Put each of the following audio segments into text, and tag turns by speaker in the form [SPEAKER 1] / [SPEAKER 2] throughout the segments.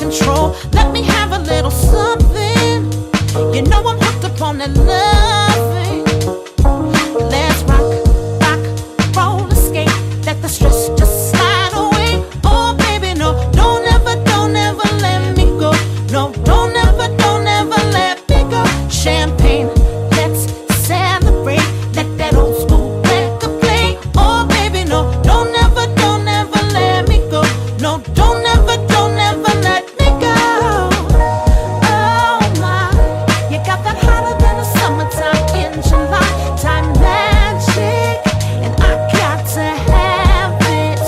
[SPEAKER 1] control. Let me have a little something. You know I'm hooked up on that loving. Let's rock, roll, escape. Let the stress just slide away. Oh baby, no, don't ever let me go. No, don't ever let me go. Champagne, let's celebrate. Let that old school record play. Oh baby, no, don't ever let me go. No, don't ever let me go. Oh my, you got that hotter than the summertime in July. Time magic, and I got to have it.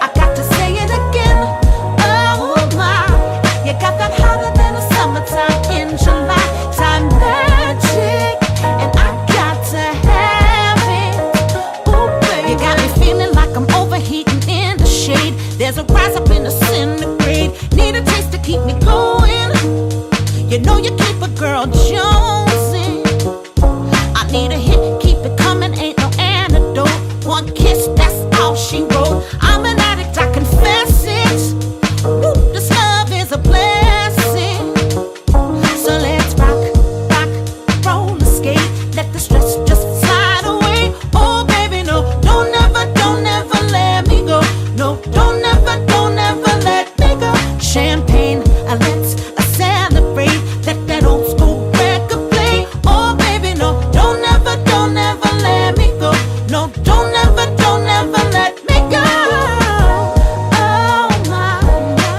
[SPEAKER 1] I got to say it again. Oh my, you got that hotter than the summertime in July. Time magic, and I got to have it. Ooh baby, you got me feeling like I'm overheating in the shade. There's a rise up in the centigrade. Need a taste to keep me going. You know you keep a girl jonesing. I need a hit, keep it coming, ain't no antidote. One kiss, that's all she wrote. I'm an addict, I confess it. Woo, this love is a blessing. So let's rock, roll, escape. Let the stress just slide away. Oh baby, no, don't ever let me go. No, don't ever let me go. Champagne, let's celebrate. Let that old school record play. Oh baby, no, don't ever let me go. No, don't ever let me go. Oh my,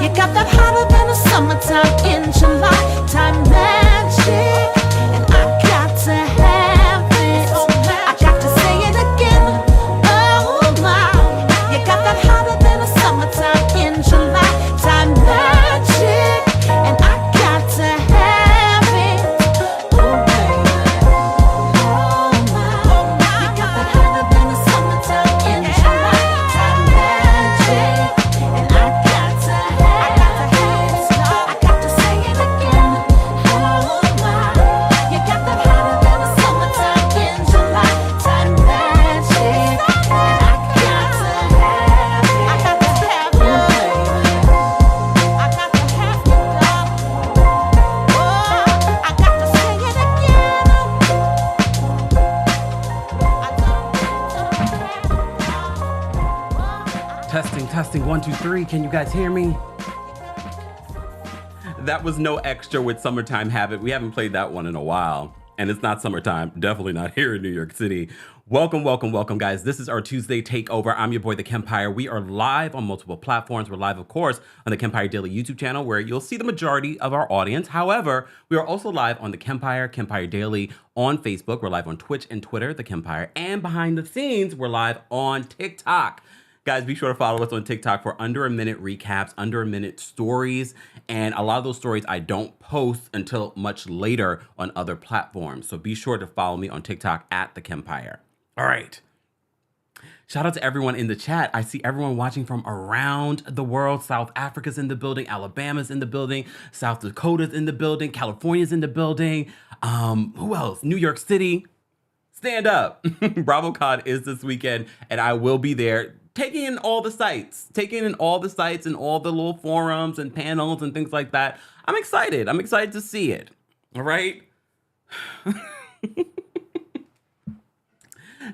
[SPEAKER 1] you got that hotter than the summertime in July. Time magic, and I got to have it. I got to say it again. Oh my, you got that hotter than the summertime in July. Time magic, and I got to have it. Oh baby, oh my, you got that hotter than the summertime in July. Time magic, and I got to have it. I got to say it again. Oh my, you got that hotter than the summertime in July. Time magic, and I got to have it. I got to have you, baby. I got to have you, darling. Oh, I got to say it again.
[SPEAKER 2] Testing, 1, 2, 3. Can you guys hear me? That was No Extra with Summertime Habit. We haven't played that one in a while, and it's not summertime. Definitely not here in New York City. Welcome, guys. This is our Tuesday Takeover. I'm your boy, TheKempire. We are live on multiple platforms. We're live, of course, on the Kempire Daily YouTube channel, where you'll see the majority of our audience. However, we are also live on TheKempire, Kempire Daily on Facebook. We're live on Twitch and Twitter, TheKempire. And behind the scenes, we're live on TikTok. Guys, be sure to follow us on TikTok for under a minute recaps, under a minute stories. And a lot of those stories I don't post until much later on other platforms. So be sure to follow me on TikTok at TheKempire. All right. Shout out to everyone in the chat. I see everyone watching from around the world. South Africa's in the building. Alabama's in the building. South Dakota's in the building. California's in the building. Who else? New York City. Stand up. BravoCon is this weekend, and I will be there taking in all the sites and all the little forums and panels and things like that. I'm excited. I'm excited to see it. All right.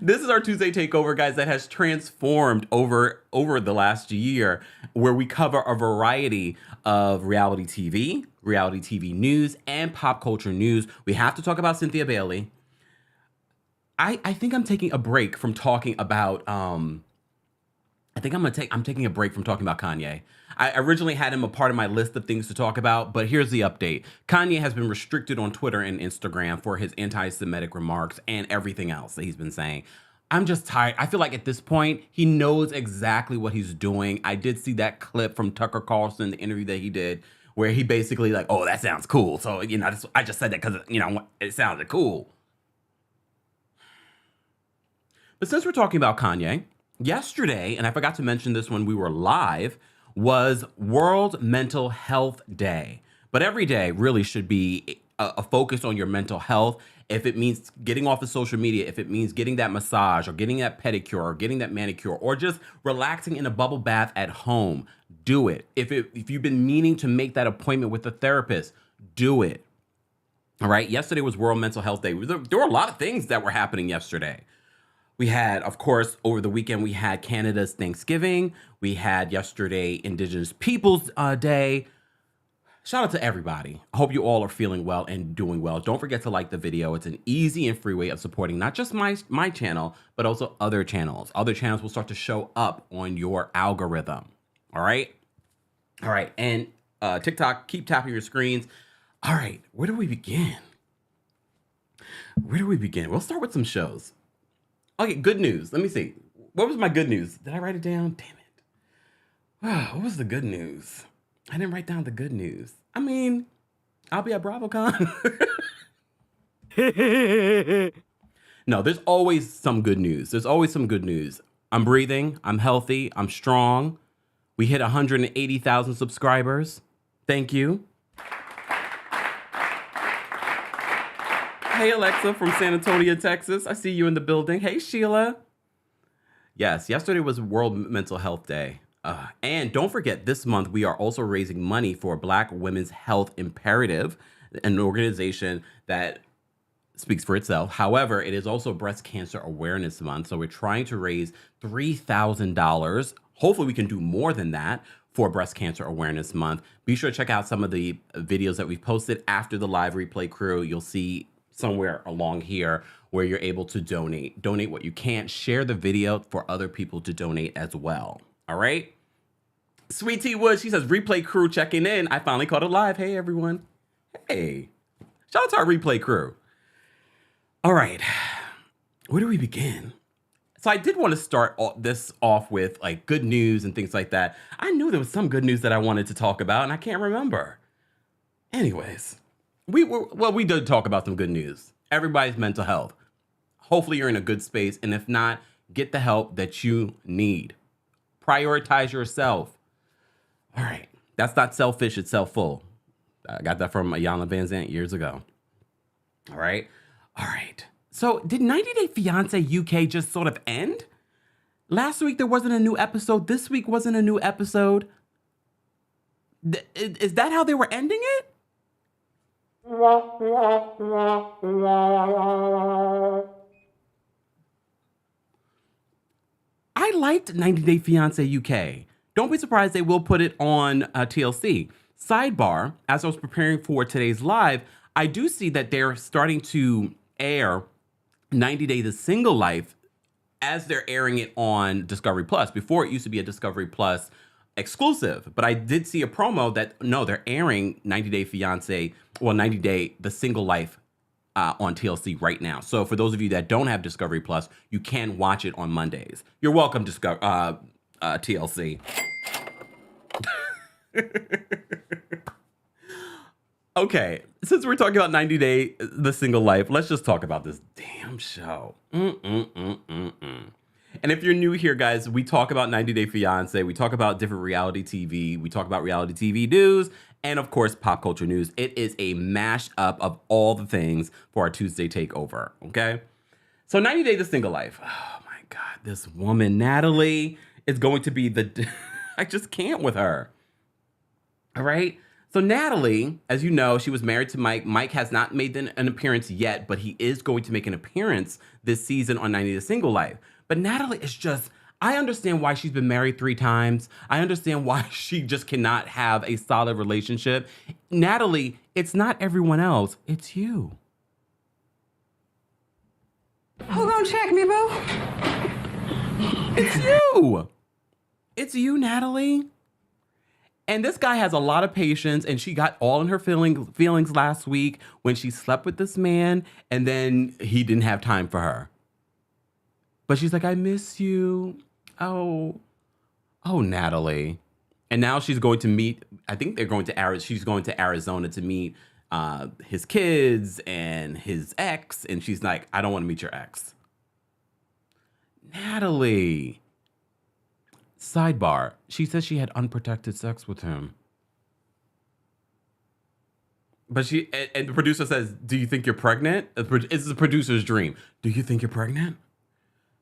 [SPEAKER 2] This is our Tuesday Takeover, guys, that has transformed over the last year, where we cover a variety of reality TV news, and pop culture news. We have to talk about Cynthia Bailey. I think I'm taking a break from talking about I'm taking a break from talking about Kanye. I originally had him a part of my list of things to talk about, but here's the update. Kanye has been restricted on Twitter and Instagram for his anti-Semitic remarks and everything else that he's been saying. I'm just tired. I feel like at this point, he knows exactly what he's doing. I did see that clip from Tucker Carlson, the interview that he did, where he basically like, oh, that sounds cool. So, I just said that because, it sounded cool. But since we're talking about Kanye, yesterday, and I forgot to mention this when we were live, was World Mental Health Day. But every day really should be a focus on your mental health. If it means getting off of social media, if it means getting that massage or getting that pedicure or getting that manicure or just relaxing in a bubble bath at home, do it. If you've been meaning to make that appointment with a therapist, do it. All right. Yesterday was World Mental Health Day. There were a lot of things that were happening yesterday. We had, of course, over the weekend, we had Canada's Thanksgiving. We had yesterday Indigenous Peoples Day. Shout out to everybody. I hope you all are feeling well and doing well. Don't forget to like the video. It's an easy and free way of supporting not just my channel, but also other channels. Other channels will start to show up on your algorithm. All right? All right. And TikTok, keep tapping your screens. All right. Where do we begin? We'll start with some shows. Okay, good news. Let me see. What was my good news? Did I write it down? Damn it. Wow, what was the good news? I didn't write down the good news. I mean, I'll be at BravoCon. No, there's always some good news. I'm breathing. I'm healthy. I'm strong. We hit 180,000 subscribers. Thank you. Hey, Alexa from San Antonio, Texas. I see you in the building. Hey, Sheila. Yes, yesterday was World Mental Health Day. And don't forget, this month we are also raising money for Black Women's Health Imperative, an organization that speaks for itself. However, it is also Breast Cancer Awareness Month. So we're trying to raise $3,000. Hopefully we can do more than that for Breast Cancer Awareness Month. Be sure to check out some of the videos that we've posted after the live replay crew. You'll see somewhere along here where you're able to donate. Donate what you can. Share the video for other people to donate as well. All right? Sweet Tea Wood, she says, replay crew checking in. I finally caught it live. Hey, everyone. Hey. Shout out to our replay crew. All right. Where do we begin? So I did want to start this off with like good news and things like that. I knew there was some good news that I wanted to talk about, and I can't remember. Anyways, we did talk about some good news. Everybody's mental health. Hopefully you're in a good space, and if not, get the help that you need. Prioritize yourself. All right. That's not selfish, it's self-full. I got that from Ayanna Van Zant years ago. All right. All right. So did 90 Day Fiancé UK just sort of end? Last week there wasn't a new episode. This week wasn't a new episode. Is that how they were ending it? I liked 90 Day Fiancé UK. Don't be surprised they will put it on TLC. Sidebar, as I was preparing for today's live, I do see that they're starting to air 90 Day The Single Life as they're airing it on Discovery Plus. Before, it used to be a Discovery Plus exclusive, but I did see a promo that, no, they're airing 90 Day Fiancé, well, 90 Day The Single Life on TLC right now. So for those of you that don't have Discovery Plus, you can watch it on Mondays. You're welcome, TLC. Okay, since we're talking about 90 Day The Single Life, let's just talk about this damn show. And if you're new here, guys, we talk about 90 Day Fiancé, we talk about different reality TV, we talk about reality TV news, and of course, pop culture news. It is a mashup of all the things for our Tuesday takeover, okay? So 90 Day The Single Life. Oh my God, this woman, Natalie, is going to be the... I just can't with her. All right? So Natalie, as you know, she was married to Mike. Mike has not made an appearance yet, but he is going to make an appearance this season on 90 Day Single Life. But Natalie is just, I understand why she's been married 3 times. I understand why she just cannot have a solid relationship. Natalie, it's not everyone else, it's you.
[SPEAKER 3] Who gonna check me, boo?
[SPEAKER 2] It's you. It's you, Natalie. And this guy has a lot of patience, and she got all in her feelings last week when she slept with this man, and then he didn't have time for her. But she's like, I miss you. Oh, Natalie. And now she's going to meet, I think she's going to Arizona to meet his kids and his ex, and she's like, I don't want to meet your ex. Natalie. Sidebar, she says she had unprotected sex with him. But and the producer says, do you think you're pregnant? It's the producer's dream. Do you think you're pregnant?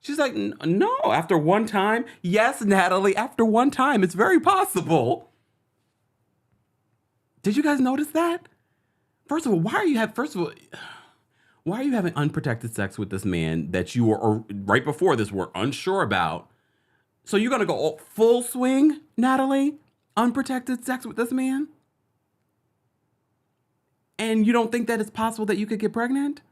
[SPEAKER 2] She's like, no, after one time. Yes, Natalie, after one time. It's very possible. Did you guys notice that? First of all, why are you having unprotected sex with this man that you were, or right before this, were unsure about? So you're going to go full swing, Natalie? Unprotected sex with this man? And you don't think that it's possible that you could get pregnant?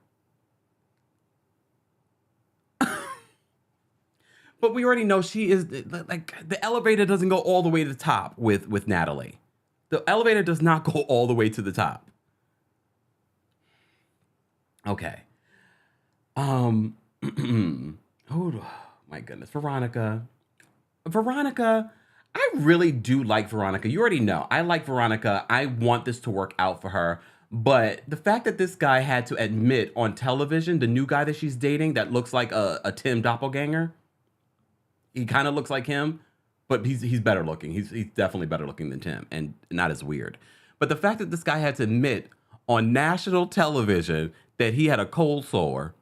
[SPEAKER 2] But we already know she is, like, the elevator doesn't go all the way to the top with Natalie. The elevator does not go all the way to the top. Okay. Oh my goodness. Veronica, I really do like Veronica. You already know. I like Veronica. I want this to work out for her. But the fact that this guy had to admit on television, the new guy that she's dating that looks like a Tim doppelganger, he kind of looks like him, but he's better looking. He's definitely better looking than Tim and not as weird. But the fact that this guy had to admit on national television that he had a cold sore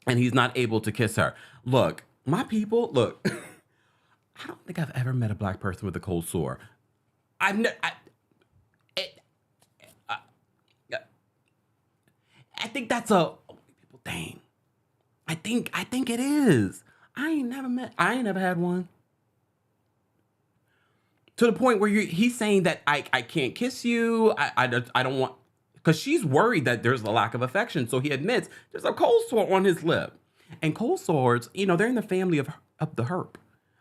[SPEAKER 2] and he's not able to kiss her. Look, my people, look, I don't think I've ever met a black person with a cold sore. I think that's a people thing. I think it is. I ain't never had one. To the point where he's saying that I can't kiss you. I don't want, because she's worried that there's a lack of affection. So he admits there's a cold sore on his lip. And cold sores, they're in the family of the herp.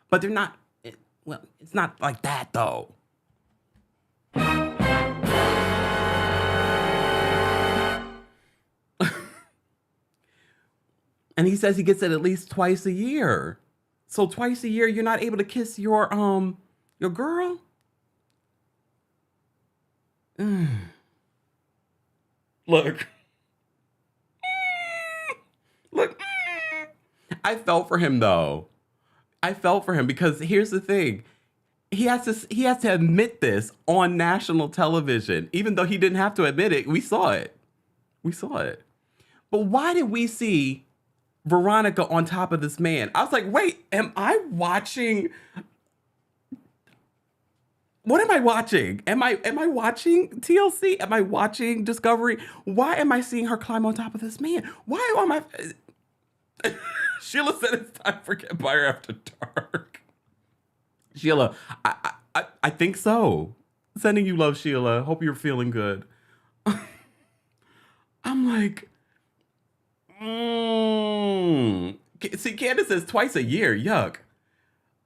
[SPEAKER 2] But they're not, it's not like that though. And he says he gets it at least twice a year. So twice a year, you're not able to kiss your girl? Look. Look. I felt for him though. I felt for him because here's the thing. He has to admit this on national television. Even though he didn't have to admit it, we saw it. But why did we see Veronica on top of this man? I was like, wait, am I watching? What am I watching? Am I watching TLC? Am I watching Discovery? Why am I seeing her climb on top of this man? Why am I? Sheila said it's time for Kempire After Dark. Sheila, I think so. Sending you love, Sheila. Hope you're feeling good. I'm like, See, Candace says twice a year. Yuck.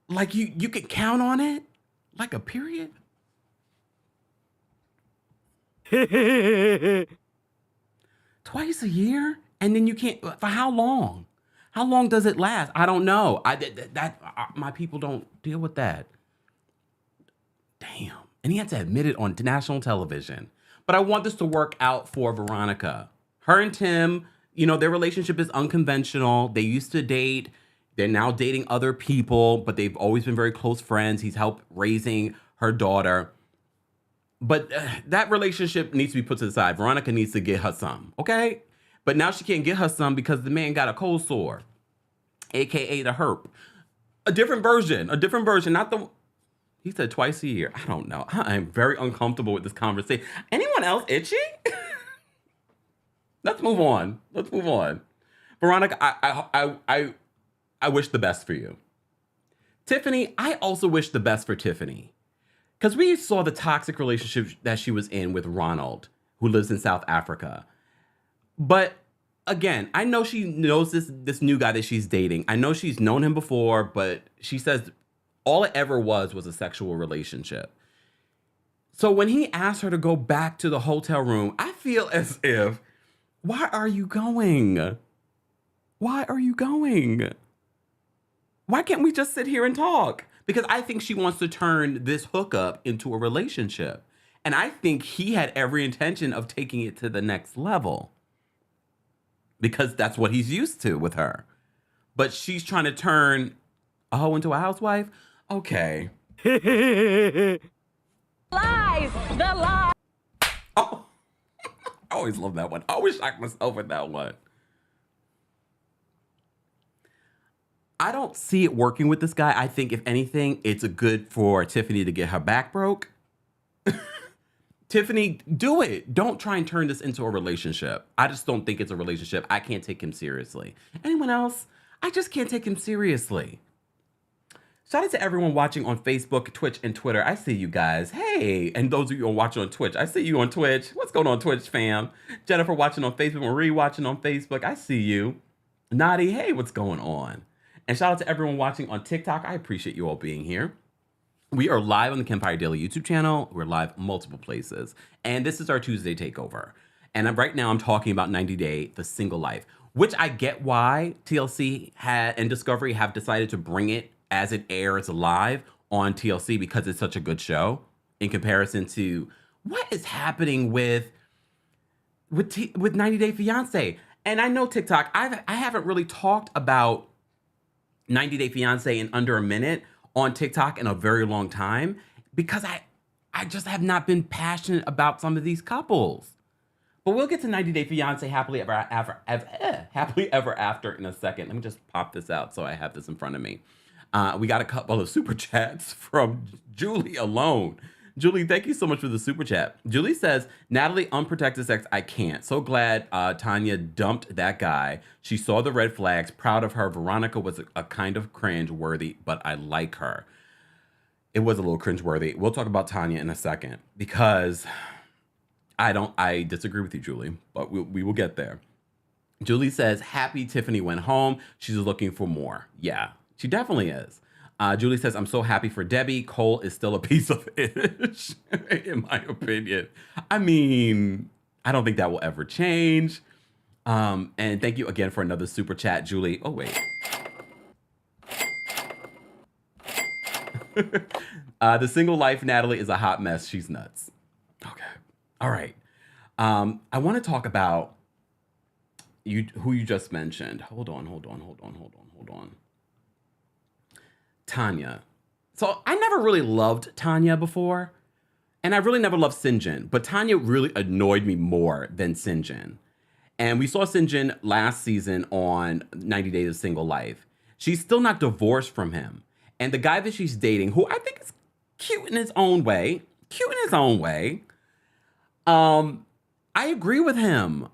[SPEAKER 2] Like you can count on it? Like a period? Twice a year? And then you can't, for how long? How long does it last? I don't know. My people don't deal with that. Damn. And he had to admit it on national television. But I want this to work out for Veronica. Her and Tim, their relationship is unconventional. They used to date. They're now dating other people, but they've always been very close friends. He's helped raising her daughter. But that relationship needs to be put to the side. Veronica needs to get her some, okay? But now she can't get her some because the man got a cold sore, AKA the herp. A different version, not the... He said twice a year. I don't know. I am very uncomfortable with this conversation. Anyone else itchy? Let's move on. Veronica, I wish the best for you. Tiffany, I also wish the best for Tiffany. Because we saw the toxic relationship that she was in with Ronald, who lives in South Africa. But again, I know she knows this new guy that she's dating. I know she's known him before, but she says all it ever was a sexual relationship. So when he asked her to go back to the hotel room, I feel as if, why are you going? Why can't we just sit here and talk? Because I think she wants to turn this hookup into a relationship. And I think he had every intention of taking it to the next level. Because that's what he's used to with her. But she's trying to turn a hoe into a housewife? Okay.
[SPEAKER 4] Lies! The lie!
[SPEAKER 2] Oh, I always love that one. I always shock myself with that one. I don't see it working with this guy. I think if anything, it's a good for Tiffany to get her back broke. Tiffany, do it. Don't try and turn this into a relationship. I just don't think it's a relationship. I can't take him seriously. Anyone else? I just can't take him seriously. Shout out to everyone watching on Facebook, Twitch, and Twitter. I see you guys. Hey, and those of you who are watching on Twitch, I see you on Twitch. What's going on, Twitch fam? Jennifer watching on Facebook, Marie watching on Facebook. I see you. Nadi, hey, what's going on? And shout out to everyone watching on TikTok. I appreciate you all being here. We are live on the Kempire Daily YouTube channel. We're live multiple places. And this is our Tuesday takeover. And right now I'm talking about 90 Day, The Single Life, which I get why TLC and Discovery have decided to bring it as it airs live on TLC because it's such a good show in comparison to what is happening with 90 Day Fiancé. And I know TikTok, I haven't really talked about 90 Day Fiancé in under a minute on TikTok in a very long time because I just have not been passionate about some of these couples. But we'll get to 90 Day Fiancé happily ever after in a second. Let me just pop this out so I have this in front of me. We got a couple of super chats from Julie alone. Julie, thank you so much for the super chat. Julie says, Natalie, unprotected sex, I can't. So glad Tanya dumped that guy. She saw the red flags, proud of her. Veronica was a kind of cringe-worthy, but I like her. It was a little cringe-worthy. We'll talk about Tanya in a second because I disagree with you, Julie, but we will get there. Julie says, happy Tiffany went home. She's looking for more. Yeah, she definitely is. Julie says, I'm so happy for Debbie. Cole is still a piece of ish, in my opinion. I mean, I don't think that will ever change. And thank you again for another super chat, Julie. Oh, wait. The Single Life, Natalie, is a hot mess. She's nuts. Okay. All right. I want to talk about who you just mentioned. Hold on. Tanya. So I never really loved Tanya before, and I really never loved Sinjin, but Tanya really annoyed me more than Sinjin. And we saw Sinjin last season on 90 Days of Single Life. She's still not divorced from him. And the guy that she's dating, who I think is cute in his own way, I agree with him.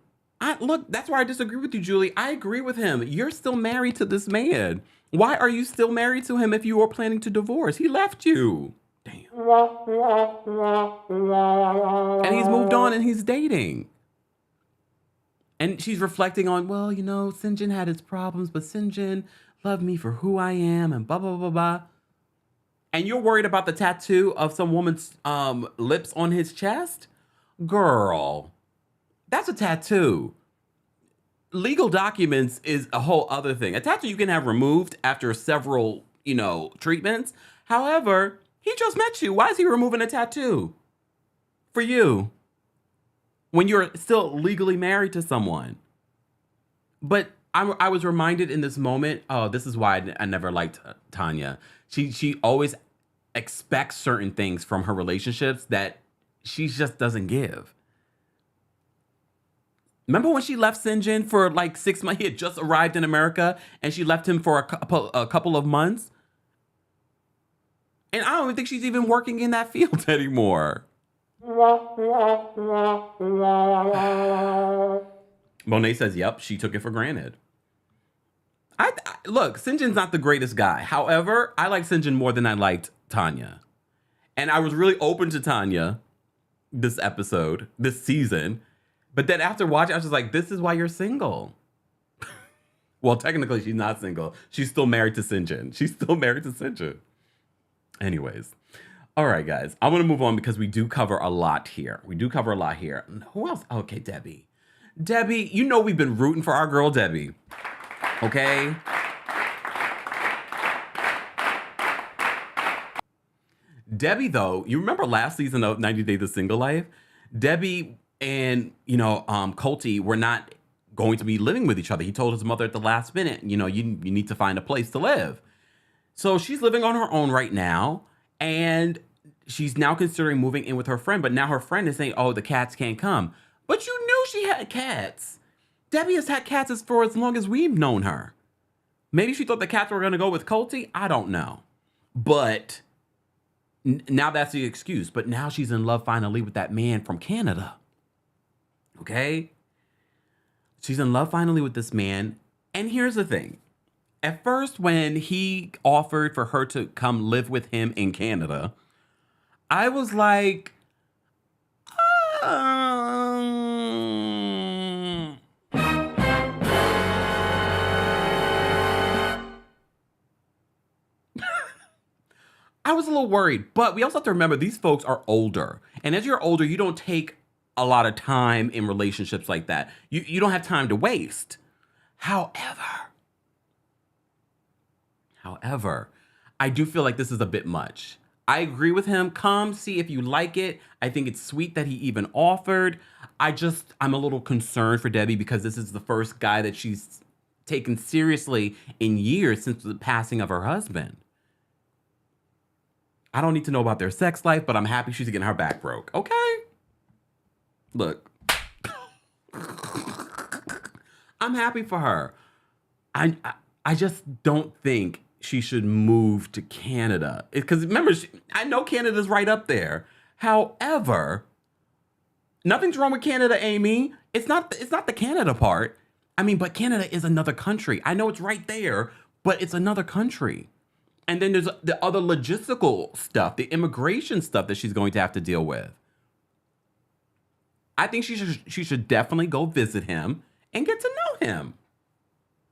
[SPEAKER 2] Look, that's why I disagree with you, Julie. I agree with him. You're still married to this man. Why are you still married to him if you were planning to divorce? He left you. Damn. And he's moved on and he's dating. And she's reflecting on, well, you know, Sinjin had his problems, but Sinjin loved me for who I am and blah, blah, blah, blah. And you're worried about the tattoo of some woman's lips on his chest? Girl, that's a tattoo. Legal documents is a whole other thing. A tattoo you can have removed after several, treatments. However, he just met you. Why is he removing a tattoo for you when you're still legally married to someone? But I was reminded in this moment, oh, this is why I never liked Tanya. She always expects certain things from her relationships that she just doesn't give. Remember when she left Sinjin for like 6 months? He had just arrived in America and she left him for a couple of months. And I don't even think she's even working in that field anymore. Monet says, yep, she took it for granted. Look, Sinjin's not the greatest guy. However, I like Sinjin more than I liked Tanya. And I was really open to Tanya this season. But then after watching, I was just like, this is why you're single. Well, technically, she's not single. She's still married to Sinjin. Anyways. All right, guys. I want to move on because we do cover a lot here. Who else? Okay, Debbie. Debbie, we've been rooting for our girl, Debbie. Okay? Debbie, though, you remember last season of 90 Days of Single Life? Debbie and, Colty were not going to be living with each other. He told his mother at the last minute, you need to find a place to live. So she's living on her own right now. And she's now considering moving in with her friend. But now her friend is saying, oh, the cats can't come. But you knew she had cats. Debbie has had cats for as long as we've known her. Maybe she thought the cats were going to go with Colty. I don't know. But now that's the excuse. But now she's in love finally with that man from Canada. Okay? She's in love finally with this man. And here's the thing. At first, when he offered for her to come live with him in Canada, I was like, I was a little worried, but we also have to remember these folks are older. And as you're older, you don't take a lot of time in relationships like that. You don't have time to waste. However, I do feel like this is a bit much. I agree with him. Come see if you like it. I think it's sweet that he even offered. I'm a little concerned for Debbie because this is the first guy that she's taken seriously in years since the passing of her husband. I don't need to know about their sex life, but I'm happy she's getting her back broke. Okay? Look. I'm happy for her. I just don't think she should move to Canada. Because remember, I know Canada's right up there. However, nothing's wrong with Canada, Amy. It's not the Canada part. I mean, but Canada is another country. I know it's right there, but it's another country. And then there's the other logistical stuff, the immigration stuff that she's going to have to deal with. I think she should definitely go visit him and get to know him.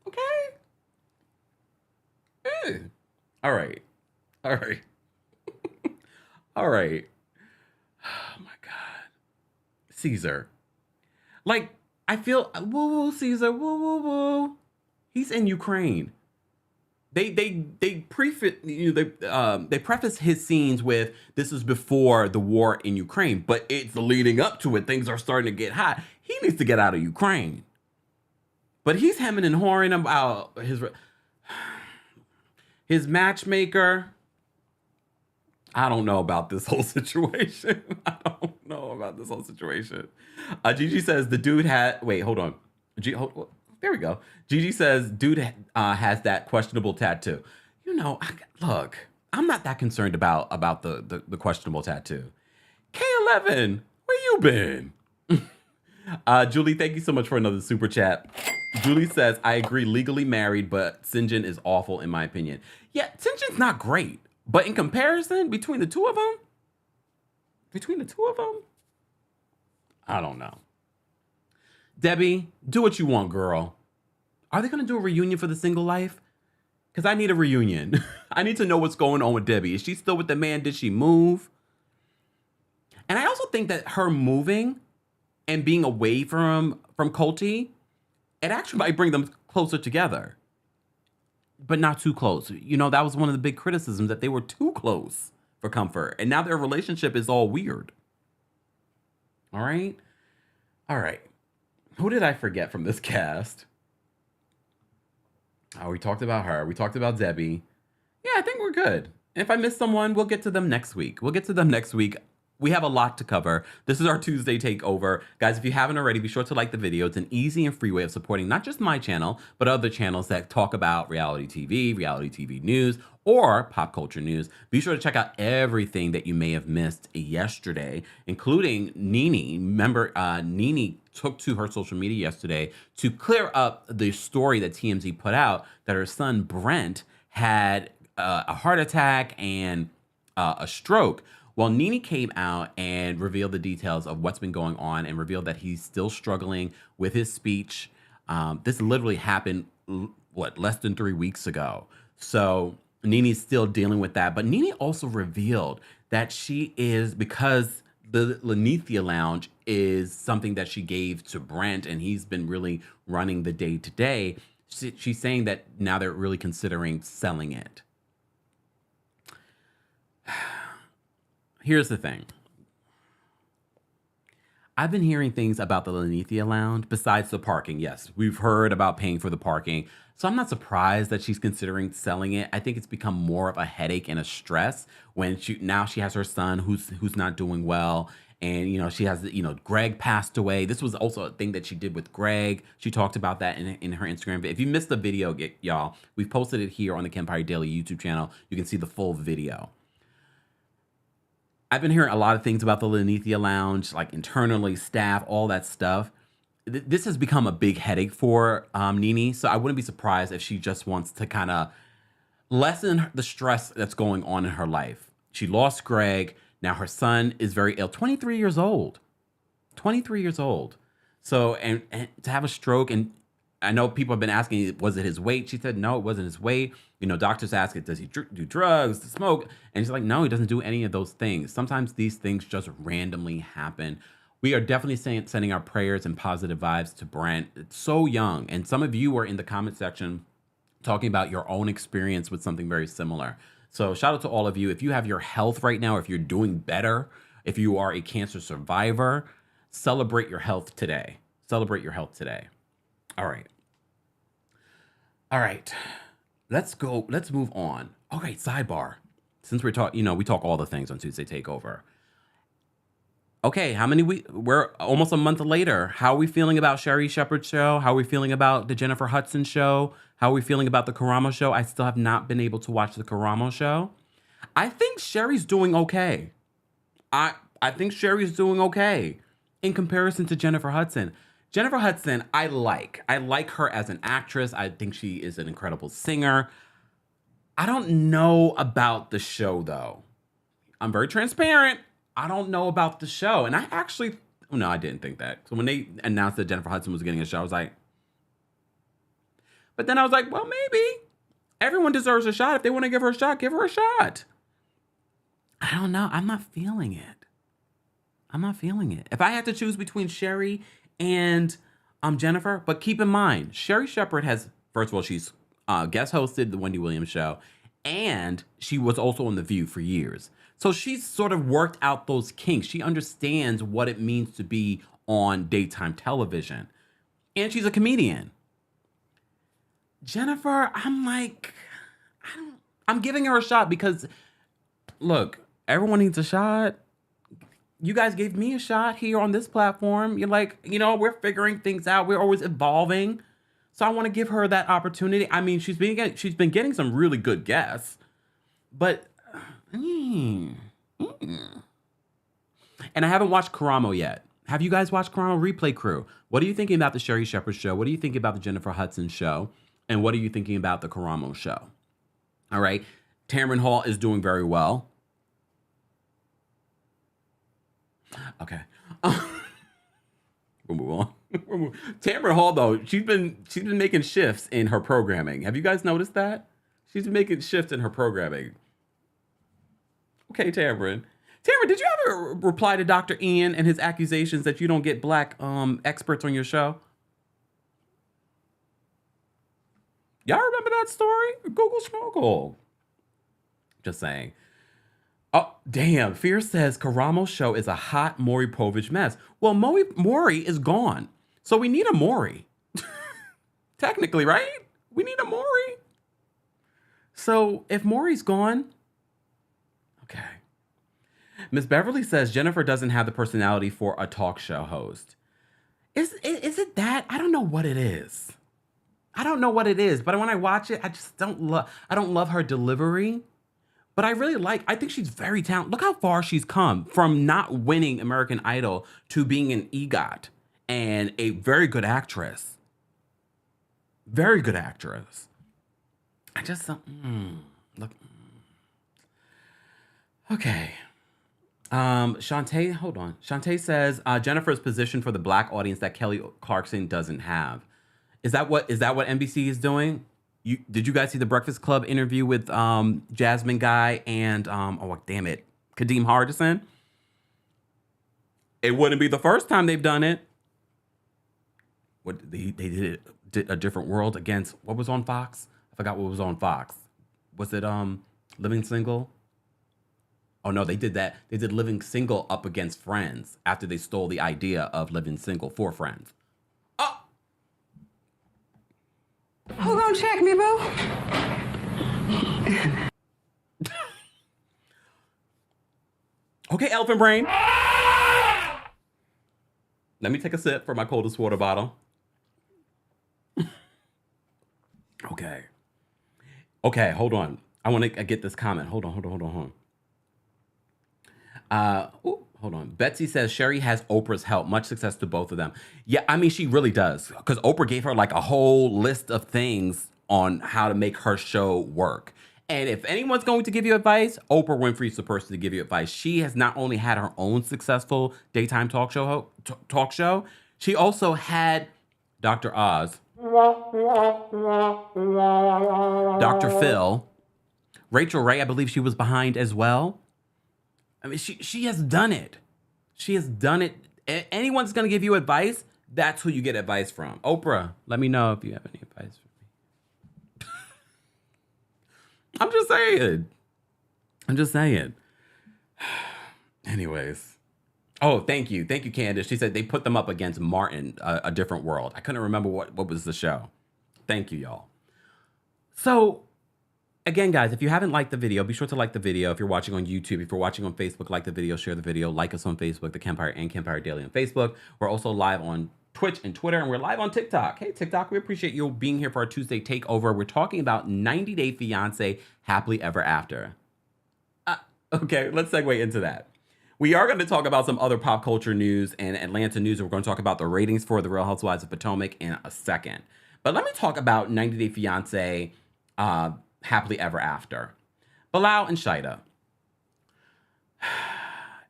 [SPEAKER 2] Okay? All right. All right. All right. Oh my God. Caesar. Like, I feel, woo, Caesar, woo. He's in Ukraine. They preface his scenes with this is before the war in Ukraine, but it's leading up to it. Things are starting to get hot. He needs to get out of Ukraine. But he's hemming and hawing about his matchmaker. I don't know about this whole situation. Gigi says the dude had. Wait, hold on. There we go. Gigi says, dude has that questionable tattoo. You know, look, I'm not that concerned about the questionable tattoo. K11, where you been? Julie, thank you so much for another super chat. Julie says, I agree, legally married, but Sinjin is awful in my opinion. Yeah, Sinjin's not great. But in comparison, between the two of them, I don't know. Debbie, do what you want, girl. Are they going to do a reunion for the single life? Because I need a reunion. I need to know what's going on with Debbie. Is she still with the man? Did she move? And I also think that her moving and being away from Colty, it actually might bring them closer together. But not too close. You know, that was one of the big criticisms, that they were too close for comfort. And now their relationship is all weird. All right? All right. Who did I forget from this cast? Oh, we talked about her. We talked about Debbie. Yeah, I think we're good. If I miss someone, we'll get to them next week. We have a lot to cover. This is our Tuesday takeover. Guys, if you haven't already, be sure to like the video. It's an easy and free way of supporting not just my channel, but other channels that talk about reality TV news, or pop culture news. Be sure to check out everything that you may have missed yesterday, including Nene. Remember, Nene took to her social media yesterday to clear up the story that TMZ put out that her son Brent had a heart attack and a stroke. Well, Nene came out and revealed the details of what's been going on and revealed that he's still struggling with his speech. This literally happened, less than 3 weeks ago. So Nene's still dealing with that. But Nene also revealed that she is, because the Lenithia Lounge is something that she gave to Brent, and he's been really running the day-to-day. She's saying that now they're really considering selling it. Here's the thing. I've been hearing things about the Lenithia Lounge besides the parking. Yes, we've heard about paying for the parking. So I'm not surprised that she's considering selling it. I think it's become more of a headache and a stress when now she has her son who's not doing well. And, you know, she has, you know, Greg passed away. This was also a thing that she did with Greg. She talked about that in her Instagram. If you missed the video, y'all, we've posted it here on the Kempire Daily YouTube channel. You can see the full video. I've been hearing a lot of things about the Lenithia Lounge, like internally, staff, all that stuff. This has become a big headache for Nene, so I wouldn't be surprised if she just wants to kind of lessen the stress that's going on in her life. She lost Greg. Now her son is very ill, 23 years old. 23 years old. So, and to have a stroke, and I know people have been asking, was it his weight? She said, no, it wasn't his weight. You know, doctors ask it, does he do drugs, smoke? And she's like, no, he doesn't do any of those things. Sometimes these things just randomly happen. We are definitely sending our prayers and positive vibes to Brent. It's so young. And some of you were in the comment section talking about your own experience with something very similar. So shout out to all of you. If you have your health right now, if you're doing better, if you are a cancer survivor, celebrate your health today. Celebrate your health today. All right. All right. Let's go. Let's move on. All right. Sidebar. Since we're talking, you know, we talk all the things on Tuesday Takeover. Okay. We're almost a month later. How are we feeling about Sheree Shepherd's show? How are we feeling about the Jennifer Hudson show? How are we feeling about the Karamo show? I still have not been able to watch the Karamo show. I think Sheree's doing okay. I think Sheree's doing okay in comparison to Jennifer Hudson. Jennifer Hudson, I like her as an actress. I think she is an incredible singer. I don't know about the show, though. I'm very transparent. I don't know about the show. And I didn't think that. So when they announced that Jennifer Hudson was getting a show, I was like, but then I was like, well, maybe everyone deserves a shot. If they want to give her a shot, give her a shot. I don't know. I'm not feeling it. If I had to choose between Sheree and Jennifer, but keep in mind, Sheree Shepherd has, first of all, she's guest hosted the Wendy Williams show, and she was also on The View for years. So she's sort of worked out those kinks. She understands what it means to be on daytime television. And she's a comedian. Jennifer, I'm giving her a shot because, look, everyone needs a shot. You guys gave me a shot here on this platform. You're like, you know, we're figuring things out. We're always evolving. So I want to give her that opportunity. I mean, she's been getting some really good guests, but, and I haven't watched Karamo yet. Have you guys watched Karamo? Replay Crew? What are you thinking about the Sheree Shepherd show? What do you think about the Jennifer Hudson show? And what are you thinking about the Karamo show? All right. Tamron Hall is doing very well. Okay. We'll move on. Tamron Hall, though, she's been making shifts in her programming. Have you guys noticed that? She's been making shifts in her programming. Okay, Tamron. Tamron, did you ever reply to Dr. Ian and his accusations that you don't get black experts on your show? Y'all remember that story? Google Schmoggle. Just saying. Oh, damn. Fierce says Karamo's show is a hot Maury Povich mess. Well, Maury is gone. So we need a Maury. Technically, right? We need a Maury. So if Maury's gone, okay. Miss Beverly says Jennifer doesn't have the personality for a talk show host. Is it that? I don't know what it is. But when I watch it, I don't love her delivery. But I think she's very talented. Look how far she's come from not winning American Idol to being an EGOT and a very good actress. Very good actress. I just don't, look. Okay. Shantae, hold on. Shantae says, Jennifer's positioned for the black audience that Kelly Clarkson doesn't have. Is that what NBC is doing? Did you guys see the Breakfast Club interview with Jasmine Guy and Kadeem Hardison? It wouldn't be the first time they've done it. What they did A Different World against what was on Fox? I forgot what was on Fox. Was it Living Single? Oh no, they did that. They did Living Single up against Friends after they stole the idea of Living Single for Friends. Oh.
[SPEAKER 3] Who gonna check me, boo?
[SPEAKER 2] Okay, Elephant Brain. Let me take a sip from my coldest water bottle. Okay. Okay, hold on. I want to get this comment. Hold on. Hold on. Betsy says Sheree has Oprah's help. Much success to both of them. Yeah, I mean, she really does. Because Oprah gave her like a whole list of things on how to make her show work. And if anyone's going to give you advice, Oprah Winfrey's the person to give you advice. She has not only had her own successful daytime talk show, she also had Dr. Oz, Dr. Phil, Rachel Ray, I believe she was behind as well. I mean, she has done it. She has done it. Anyone's going to give you advice, that's who you get advice from. Oprah, let me know if you have any advice for me. I'm just saying. Anyways. Oh, thank you, Candace. She said they put them up against Martin, A Different World. I couldn't remember what was the show. Thank you, y'all. So, again, guys, if you haven't liked the video, be sure to like the video. If you're watching on YouTube, if you're watching on Facebook, like the video, share the video, like us on Facebook, The Kempire and Kempire Daily on Facebook. We're also live on Twitch and Twitter, and we're live on TikTok. Hey, TikTok, we appreciate you being here for our Tuesday takeover. We're talking about 90 Day Fiancé, Happily Ever After. Okay, let's segue into that. We are going to talk about some other pop culture news and Atlanta news. We're going to talk about the ratings for The Real Housewives of Potomac in a second. But let me talk about 90 Day Fiancé, Happily Ever After. Bilal and Shaida.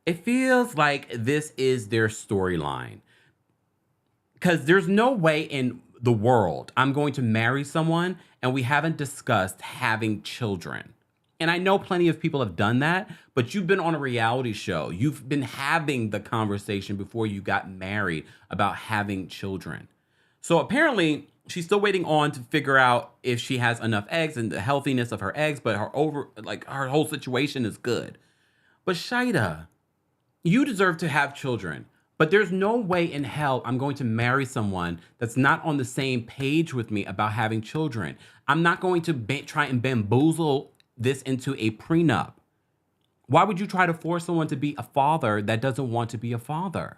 [SPEAKER 2] It feels like this is their storyline. Because there's no way in the world I'm going to marry someone and we haven't discussed having children. And I know plenty of people have done that, but you've been on a reality show. You've been having the conversation before you got married about having children. So apparently she's still waiting on to figure out if she has enough eggs and the healthiness of her eggs, but her whole situation is good. But Shaida, you deserve to have children, but there's no way in hell I'm going to marry someone that's not on the same page with me about having children. I'm not going to try and bamboozle this into a prenup. Why would you try to force someone to be a father that doesn't want to be a father?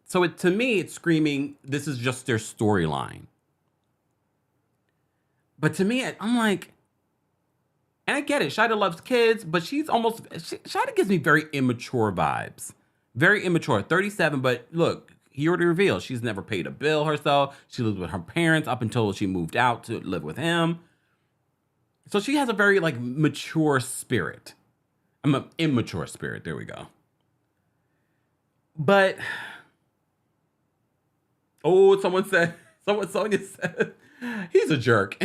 [SPEAKER 2] So to me, it's screaming, this is just their storyline. But to me, I'm like, and I get it, Shaida loves kids, but Shaida gives me very immature vibes. Very immature, 37, but look, he already revealed she's never paid a bill herself. She lives with her parents up until she moved out to live with him. So she has a very mature spirit. I'm an immature spirit. There we go. But Sonia said, he's a jerk.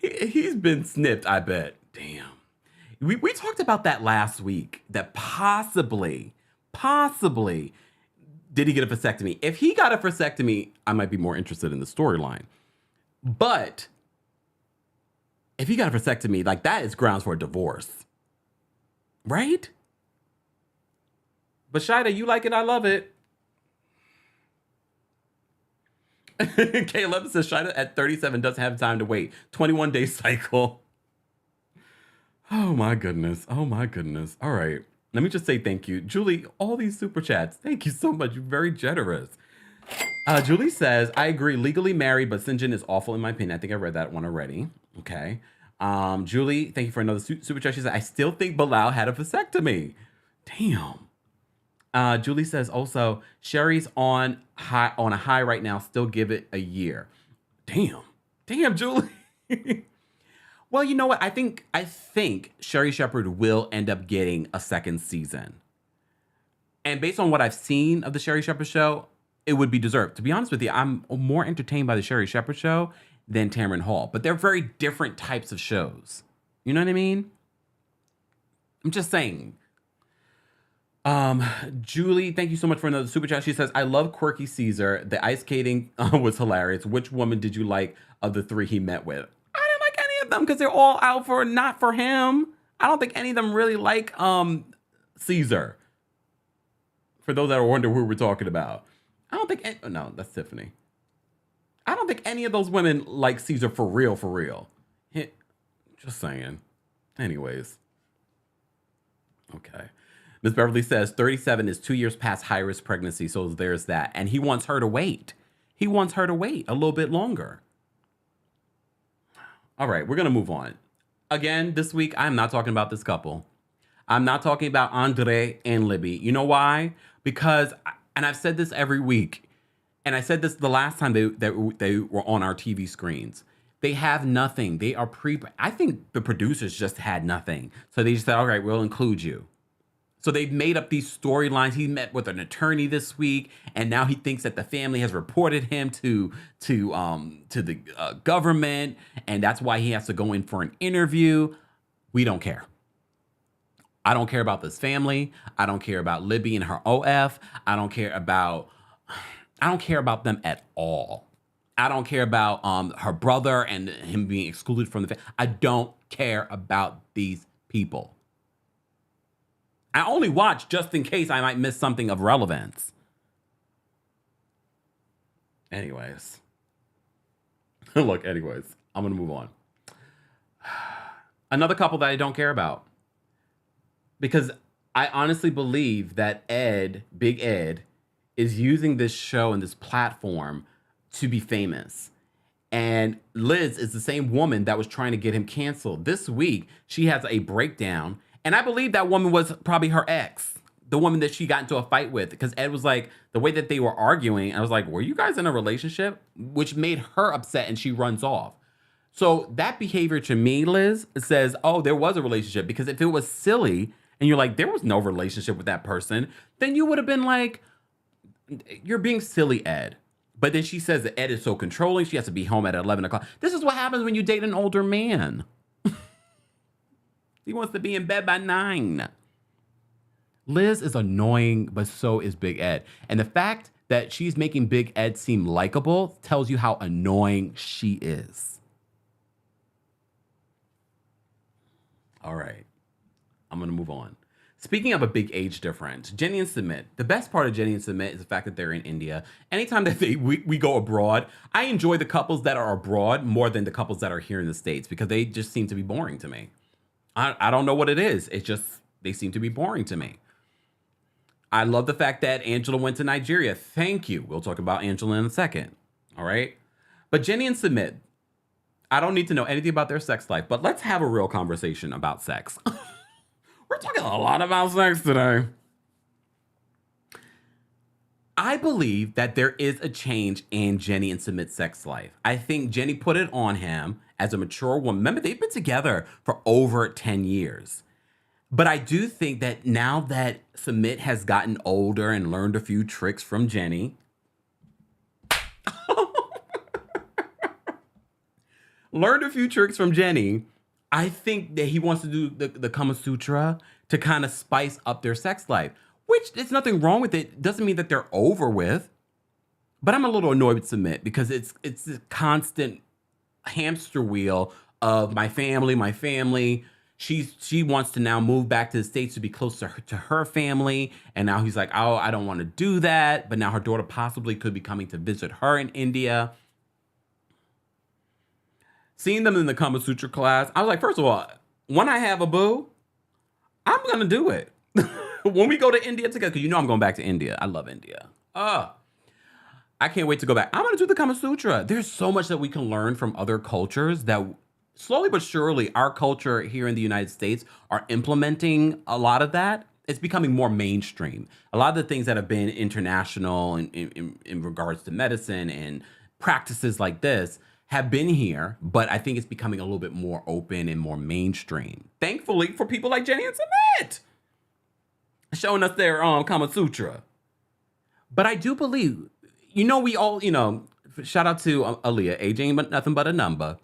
[SPEAKER 2] He's been snipped, I bet. Damn. We talked about that last week, that possibly, did he get a vasectomy? If he got a vasectomy, I might be more interested in the storyline. But if he got a vasectomy, that is grounds for a divorce. Right? But Shaida, you like it, I love it. K11 says Shaida at 37 doesn't have time to wait. 21-day cycle. Oh my goodness. All right. Let me just say thank you. Julie, all these super chats. Thank you so much. You're very generous. Julie says, I agree, legally married, but St. John is awful in my opinion. I think I read that one already. Okay. Julie, thank you for another super chat. She said, I still think Bilal had a vasectomy. Damn. Julie says also, Sheree's on a high right now. Still give it a year. Damn, Julie. Well, you know what? I think Sheree Shepherd will end up getting a second season. And based on what I've seen of the Sheree Shepherd show, it would be deserved. To be honest with you, I'm more entertained by the Sheree Shepherd show than Tamron Hall. But they're very different types of shows. You know what I mean? I'm just saying. Julie, thank you so much for another super chat. She says, I love quirky Caesar. The ice skating was hilarious. Which woman did you like of the three he met with? I didn't like any of them because they're all out not for him. I don't think any of them really like Caesar. For those that are wondering who we're talking about. I don't think, no, that's Tiffany. I don't think any of those women like Caesar for real. Just saying. Anyways. Okay. Miss Beverly says 37 is 2 years past high risk pregnancy, so there's that. And he wants her to wait. He wants her to wait a little bit longer. All right, we're going to move on. Again, this week, I'm not talking about this couple. I'm not talking about Andre and Libby. You know why? Because, and I've said this every week, and I said this the last time they were on our TV screens. They have nothing. They are I think the producers just had nothing. So they just said, all right, we'll include you. So they've made up these storylines. He met with an attorney this week, and now he thinks that the family has reported him to the government, and that's why he has to go in for an interview. We don't care. I don't care about this family. I don't care about Libby and her OF. I don't care about them at all. I don't care about her brother and him being excluded from the family. I don't care about these people. I only watch just in case I might miss something of relevance. Anyways. Look, I'm going to move on. Another couple that I don't care about. Because I honestly believe that Big Ed, is using this show and this platform to be famous. And Liz is the same woman that was trying to get him canceled. This week, she has a breakdown. And I believe that woman was probably her ex, the woman that she got into a fight with. Because Ed was like, the way that they were arguing, I was like, were you guys in a relationship? Which made her upset and she runs off. So that behavior to me, Liz, says, oh, there was a relationship. Because if it was silly and you're like, there was no relationship with that person, then you would have been like, you're being silly, Ed. But then she says that Ed is so controlling. She has to be home at 11 o'clock. This is what happens when you date an older man. He wants to be in bed by 9. Liz is annoying, but so is Big Ed. And the fact that she's making Big Ed seem likable tells you how annoying she is. All right. I'm going to move on. Speaking of a big age difference, Jenny and Sumit. The best part of Jenny and Sumit is the fact that they're in India. Anytime that we go abroad, I enjoy the couples that are abroad more than the couples that are here in the States because they just seem to be boring to me. I don't know what it is. It's just, they seem to be boring to me. I love the fact that Angela went to Nigeria. Thank you. We'll talk about Angela in a second. All right. But Jenny and Sumit, I don't need to know anything about their sex life, but let's have a real conversation about sex. We're talking a lot about sex today. I believe that there is a change in Jenny and Sumit's sex life. I think Jenny put it on him as a mature woman. Remember, they've been together for over 10 years. But I do think that now that Sumit has gotten older and learned a few tricks from Jenny, I think that he wants to do the Kama Sutra to kind of spice up their sex life, which there's nothing wrong with it. Doesn't mean that they're over with. But I'm a little annoyed with Sumit because it's a constant hamster wheel of my family. She wants to now move back to the States to be closer to her family. And now he's like, oh, I don't want to do that. But now her daughter possibly could be coming to visit her in India. Seeing them in the Kama Sutra class, I was like, first of all, when I have a boo, I'm going to do it. When we go to India together, because you know I'm going back to India. I love India. I can't wait to go back. I'm going to do the Kama Sutra. There's so much that we can learn from other cultures that slowly but surely our culture here in the United States are implementing a lot of that. It's becoming more mainstream. A lot of the things that have been international in regards to medicine and practices like this have been here, but I think it's becoming a little bit more open and more mainstream. Thankfully for people like Jenny and Sumit, showing us their Kama Sutra. But I do believe, we all, shout out to Aaliyah, age ain't nothing but a number.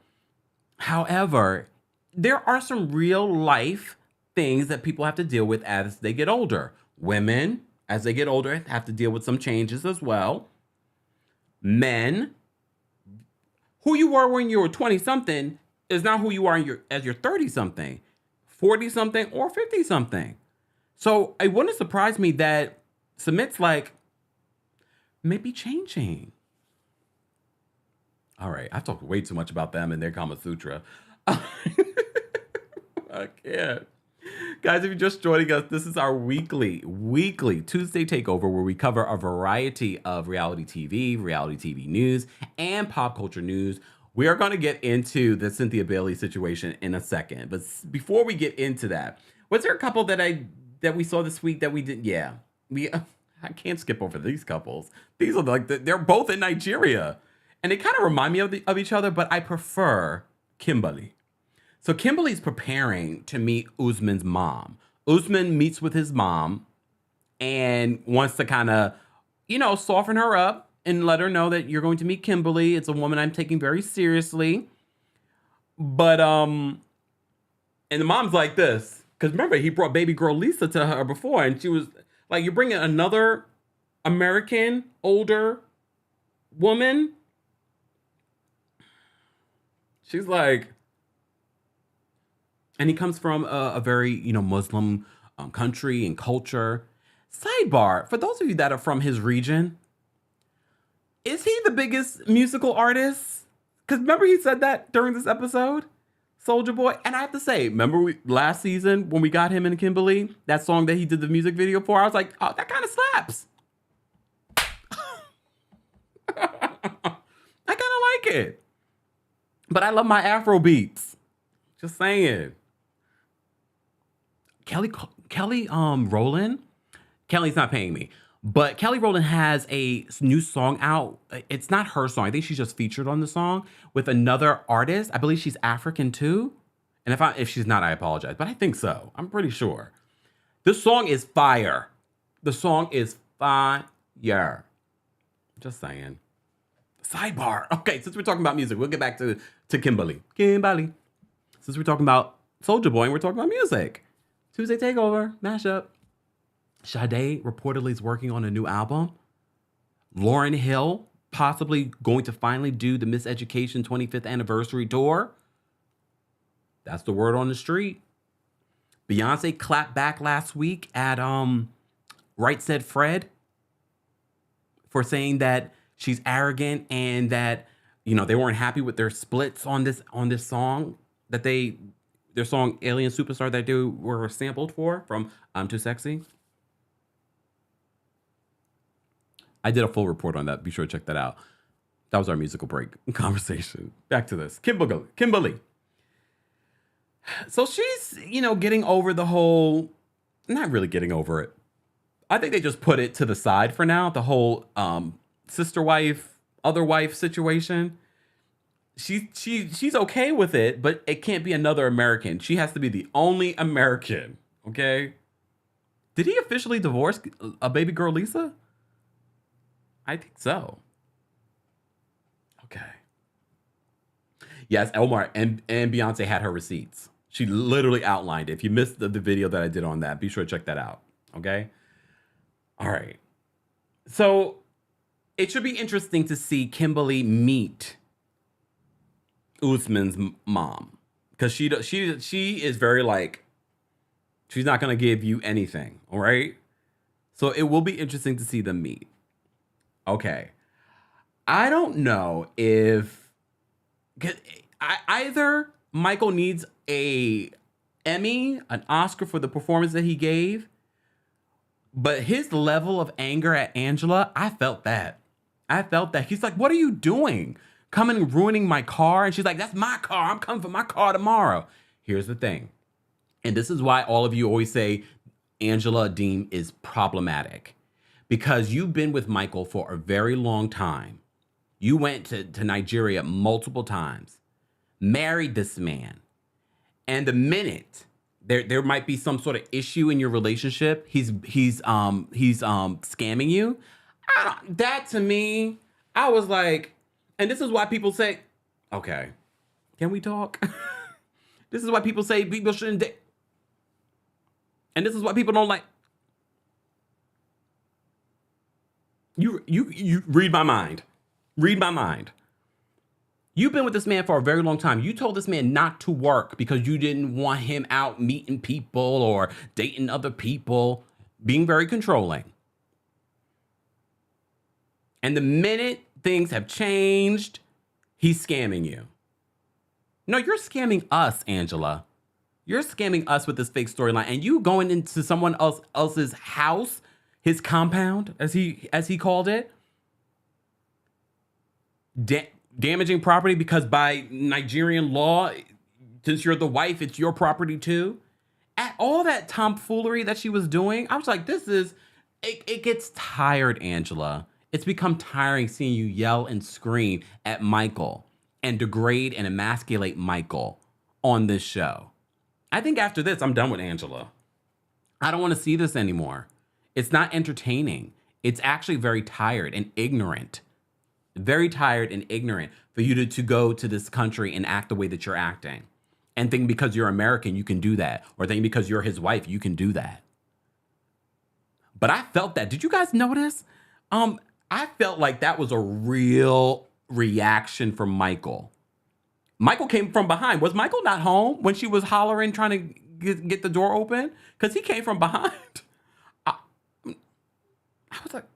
[SPEAKER 2] However, there are some real life things that people have to deal with as they get older. Women, as they get older, have to deal with some changes as well. Men, who you were when you were 20-something is not who you are as you're 30-something, 40-something, or 50-something. So it wouldn't surprise me that Sumit's like, maybe changing. All right, I've talked way too much about them and their Kama Sutra. I can't. Guys, if you're just joining us, this is our weekly Tuesday takeover where we cover a variety of reality TV news, and pop culture news. We are going to get into the Cynthia Bailey situation in a second. But before we get into that, was there a couple that we saw this week that we didn't? Yeah. I can't skip over these couples. These are they're both in Nigeria. And they kind of remind me of each other, but I prefer Kimberly. So Kimberly's preparing to meet Usman's mom. Usman meets with his mom and wants to kind of, soften her up and let her know that you're going to meet Kimberly. It's a woman I'm taking very seriously. But, and the mom's like this. Because remember, he brought baby girl Lisa to her before. And she was like, you're bringing another American, older woman? She's like... And he comes from a very, Muslim country and culture. Sidebar, for those of you that are from his region, is he the biggest musical artist? Because remember he said that during this episode? Soulja Boy. And I have to say, remember last season when we got him and Kimberly, that song that he did the music video for? I was like, oh, that kind of slaps. I kind of like it. But I love my Afro beats. Just saying. Kelly Rowland, Kelly's not paying me, but Kelly Rowland has a new song out. It's not her song. I think she's just featured on the song with another artist. I believe she's African too. And if she's not, I apologize, but I think so. I'm pretty sure. This song is fire. The song is fire. Just saying. Sidebar. Okay, since we're talking about music, we'll get back to Kimberly. Since we're talking about Soulja Boy and we're talking about music. Tuesday Takeover, mashup. Sade reportedly is working on a new album. Lauryn Hill possibly going to finally do the Miss Education 25th anniversary tour. That's the word on the street. Beyonce clapped back last week at Right Said Fred for saying that she's arrogant and that, they weren't happy with their splits on this song that their song Alien Superstar that they were sampled from I'm Too Sexy. I did a full report on that. Be sure to check that out. That was our musical break conversation. Back to this. Kimberly. So she's, getting over the whole, not really getting over it. I think they just put it to the side for now. The whole sister wife, other wife situation. She's okay with it, but it can't be another American. She has to be the only American, okay? Did he officially divorce a baby girl Lisa? I think so. Okay. Yes, Omar and Beyonce had her receipts. She literally outlined it. If you missed the video that I did on that, be sure to check that out, okay? All right. So it should be interesting to see Kimberly meet Usman's mom, because she is very she's not gonna give you anything, all right? So it will be interesting to see them meet. Okay, I don't know if either Michael needs an Oscar for the performance that he gave, but his level of anger at Angela, I felt that. He's like, what are you doing? Coming and ruining my car. And she's like, that's my car. I'm coming for my car tomorrow. Here's the thing. And this is why all of you always say Angela Deem is problematic. Because you've been with Michael for a very long time. You went to Nigeria multiple times. Married this man. And the minute there might be some sort of issue in your relationship, he's scamming you. That to me, I was like, and this is why people say, okay, can we talk? This is why people say people shouldn't date. And this is why people don't like. You read my mind. Read my mind. You've been with this man for a very long time. You told this man not to work because you didn't want him out meeting people or dating other people, being very controlling. And the minute things have changed, he's scamming you. No, you're scamming us, Angela. You're scamming us with this fake storyline, and you going into someone else's house, his compound, as he called it, damaging property because by Nigerian law, since you're the wife, it's your property too. At all that tomfoolery that she was doing, I was like, it gets tired, Angela. It's become tiring seeing you yell and scream at Michael and degrade and emasculate Michael on this show. I think after this, I'm done with Angela. I don't want to see this anymore. It's not entertaining. It's actually very tired and ignorant. Very tired and ignorant for you to go to this country and act the way that you're acting. And think because you're American, you can do that. Or think because you're his wife, you can do that. But I felt that. Did you guys notice? I felt like that was a real reaction from Michael. Michael came from behind. Was Michael not home when she was hollering, trying to get the door open? Because he came from behind. I was like,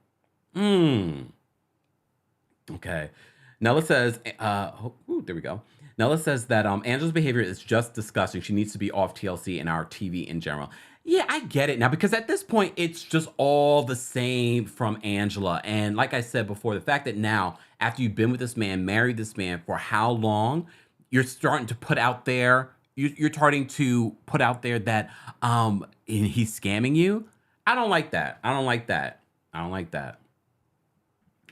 [SPEAKER 2] Okay. Nella says, there we go. Nella says that Angela's behavior is just disgusting. She needs to be off TLC and our TV in general. Yeah, I get it now, because at this point, it's just all the same from Angela. And like I said before, the fact that now, after you've been with this man, married this man for how long, you're starting to put out there, you're starting to put out there that he's scamming you. I don't like that. I don't like that. I don't like that.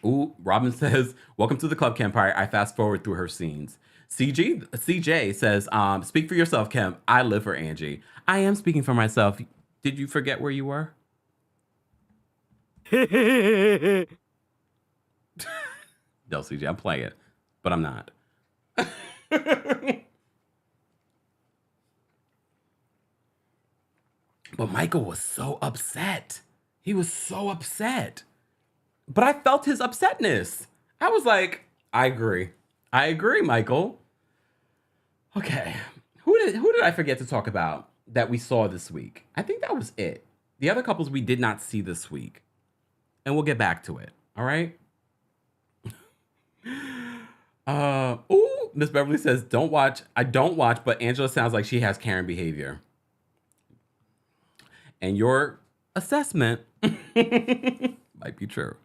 [SPEAKER 2] Ooh, Robin says, welcome to the club, Kempire. I fast forward through her scenes. CJ says, speak for yourself, Kemp. I live for Angie. I am speaking for myself. Did you forget where you were? No, CJ, I'm playing it, but I'm not. But Michael was so upset. He was so upset. But I felt his upsetness. I was like, I agree. I agree, Michael. Okay. Who did I forget to talk about that we saw this week? I think that was it. The other couples we did not see this week. And we'll get back to it. All right? Miss Beverly says, don't watch. I don't watch, but Angela sounds like she has Karen behavior. And your assessment might be true.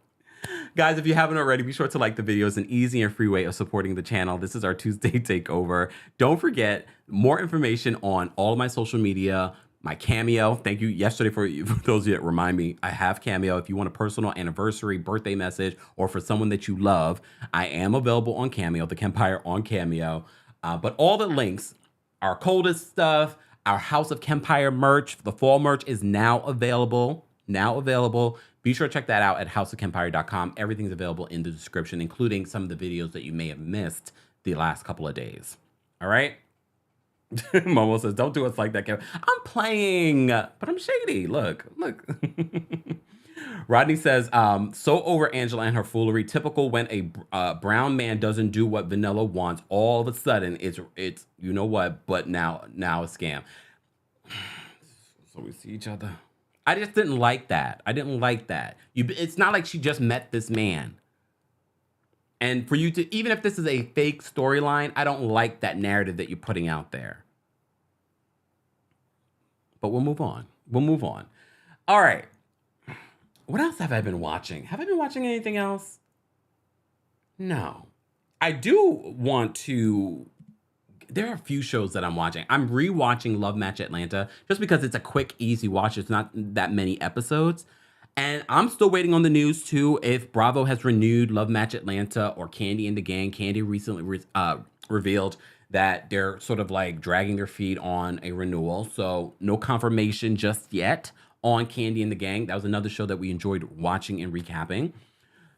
[SPEAKER 2] Guys, if you haven't already, be sure to like the video. It's an easy and free way of supporting the channel. This is our Tuesday takeover. Don't forget, more information on all of my social media, my Cameo. Thank you yesterday for those of you that remind me, I have Cameo. If you want a personal anniversary, birthday message, or for someone that you love, I am available on Cameo, TheKempire on Cameo. But all the links, our coldest stuff, our House of Kempire merch, the fall merch is now available. Be sure to check that out at houseofkempire.com. Everything's available in the description, including some of the videos that you may have missed the last couple of days. All right? Momo says, don't do us like that, Kevin. I'm playing, but I'm shady. Look. Rodney says, so over Angela and her foolery. Typical when a brown man doesn't do what Vanilla wants. All of a sudden, it's you know what, but now a scam. So we see each other. I just didn't like that. It's not like she just met this man. And for you to, even if this is a fake storyline, I don't like that narrative that you're putting out there. But we'll move on. All right. What else have I been watching? Have I been watching anything else? No. I do want to... There are a few shows that I'm watching. I'm rewatching Love Match Atlanta just because it's a quick, easy watch. It's not that many episodes. And I'm still waiting on the news, too, if Bravo has renewed Love Match Atlanta or Candy and the Gang. Candy recently revealed that they're sort of like dragging their feet on a renewal. So no confirmation just yet on Candy and the Gang. That was another show that we enjoyed watching and recapping.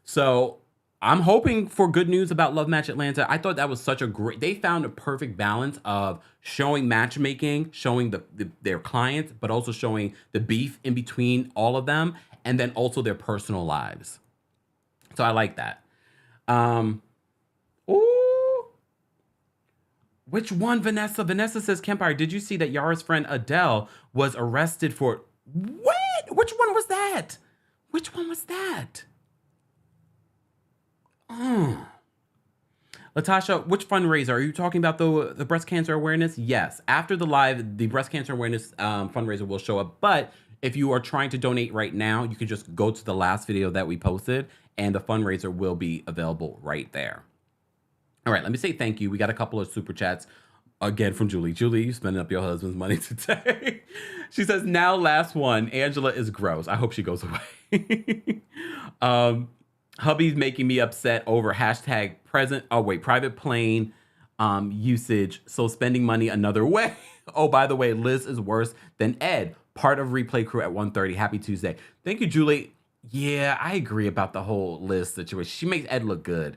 [SPEAKER 2] So I'm hoping for good news about Love Match Atlanta. I thought that was such a great... They found a perfect balance of showing matchmaking, showing their clients, but also showing the beef in between all of them, and then also their personal lives. So I like that. Which one, Vanessa? Vanessa says, Kempire, did you see that Yara's friend Adele was arrested for... What? Which one was that? Latasha, which fundraiser? Are you talking about the breast cancer awareness? Yes. After the live, the breast cancer awareness fundraiser will show up. But if you are trying to donate right now, you can just go to the last video that we posted and the fundraiser will be available right there. All right, let me say thank you. We got a couple of super chats again from Julie. Julie, you spending up your husband's money today. She says, now last one. Angela is gross. I hope she goes away. Hubby's making me upset over hashtag private plane usage. So spending money another way. Oh, by the way, Liz is worse than Ed. Part of replay crew at 1:30. Happy Tuesday. Thank you, Julie. Yeah, I agree about the whole Liz situation. She makes Ed look good.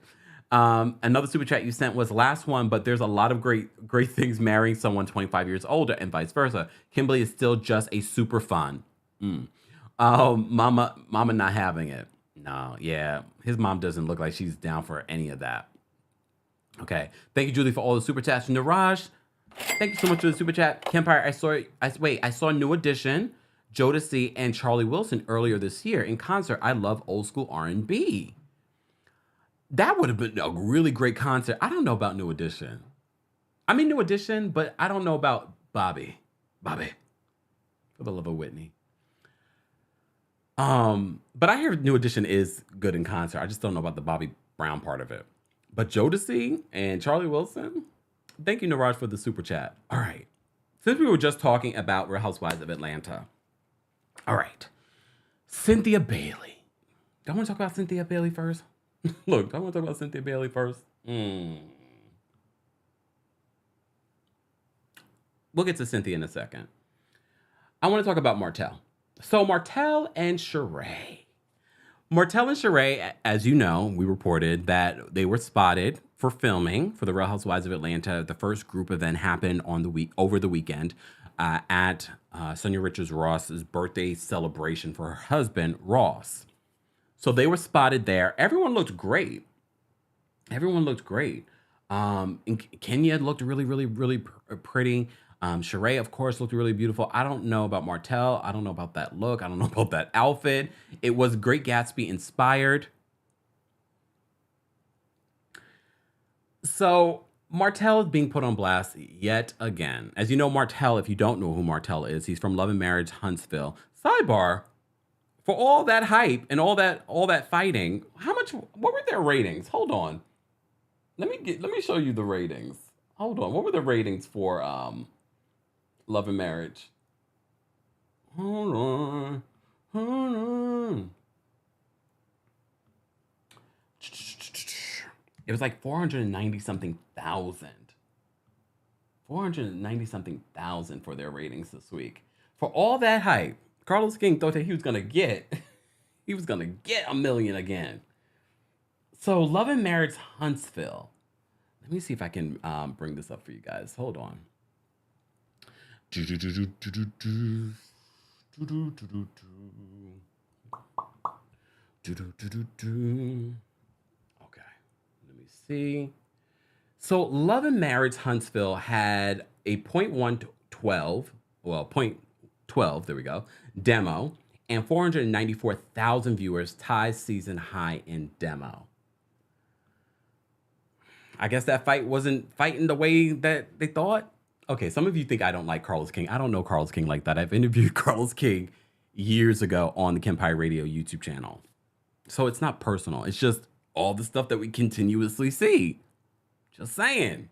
[SPEAKER 2] Another super chat you sent was last one, but there's a lot of great things marrying someone 25 years older and vice versa. Kimberly is still just a super fun. Mama not having it. No, yeah. His mom doesn't look like she's down for any of that. Okay. Thank you, Julie, for all the super chats. Niraj, thank you so much for the super chat. Kempire, I saw New Edition, Jodeci, and Charlie Wilson earlier this year in concert. I love old school R&B. That would have been a really great concert. I don't know about New Edition. I mean New Edition, but I don't know about Bobby. For the love of Whitney. But I hear New Edition is good in concert. I just don't know about the Bobby Brown part of it. But Jodeci and Charlie Wilson, thank you, Niraj, for the super chat. All right. Since we were just talking about Real Housewives of Atlanta. All right. Cynthia Bailey. Do I want to talk about Cynthia Bailey first? Look, I want to talk about Cynthia Bailey first. We'll get to Cynthia in a second. I want to talk about Martell. So Martell and Sheree. Martell and Sheree, as you know, we reported that they were spotted for filming for the Real Housewives of Atlanta. The first group event happened over the weekend at Sonia Richards Ross's birthday celebration for her husband, Ross. So they were spotted there. Everyone looked great. And Kenya looked really, really, really pretty. Sheree, of course, looked really beautiful. I don't know about Martell. I don't know about that look. I don't know about that outfit. It was Great Gatsby inspired. So Martell is being put on blast yet again. As you know, Martell, if you don't know who Martell is, he's from Love and Marriage Huntsville. Sidebar, for all that hype and all that fighting, what were their ratings? Hold on. Let me show you the ratings. Hold on. What were the ratings for Love and Marriage? Hold on. It was like 490 something thousand. 490 something thousand for their ratings this week. For all that hype, Carlos King thought that he was gonna get a million again. So Love and Marriage Huntsville. Let me see if I can bring this up for you guys. Hold on. Okay, let me see. So Love and Marriage Huntsville had a 0.12, there we go, demo, and 494,000 viewers, ties season high in demo. I guess that fight wasn't fighting the way that they thought. Okay, some of you think I don't like Carlos King. I don't know Carlos King like that. I've interviewed Carlos King years ago on the Kempire Radio YouTube channel. So it's not personal. It's just all the stuff that we continuously see. Just saying.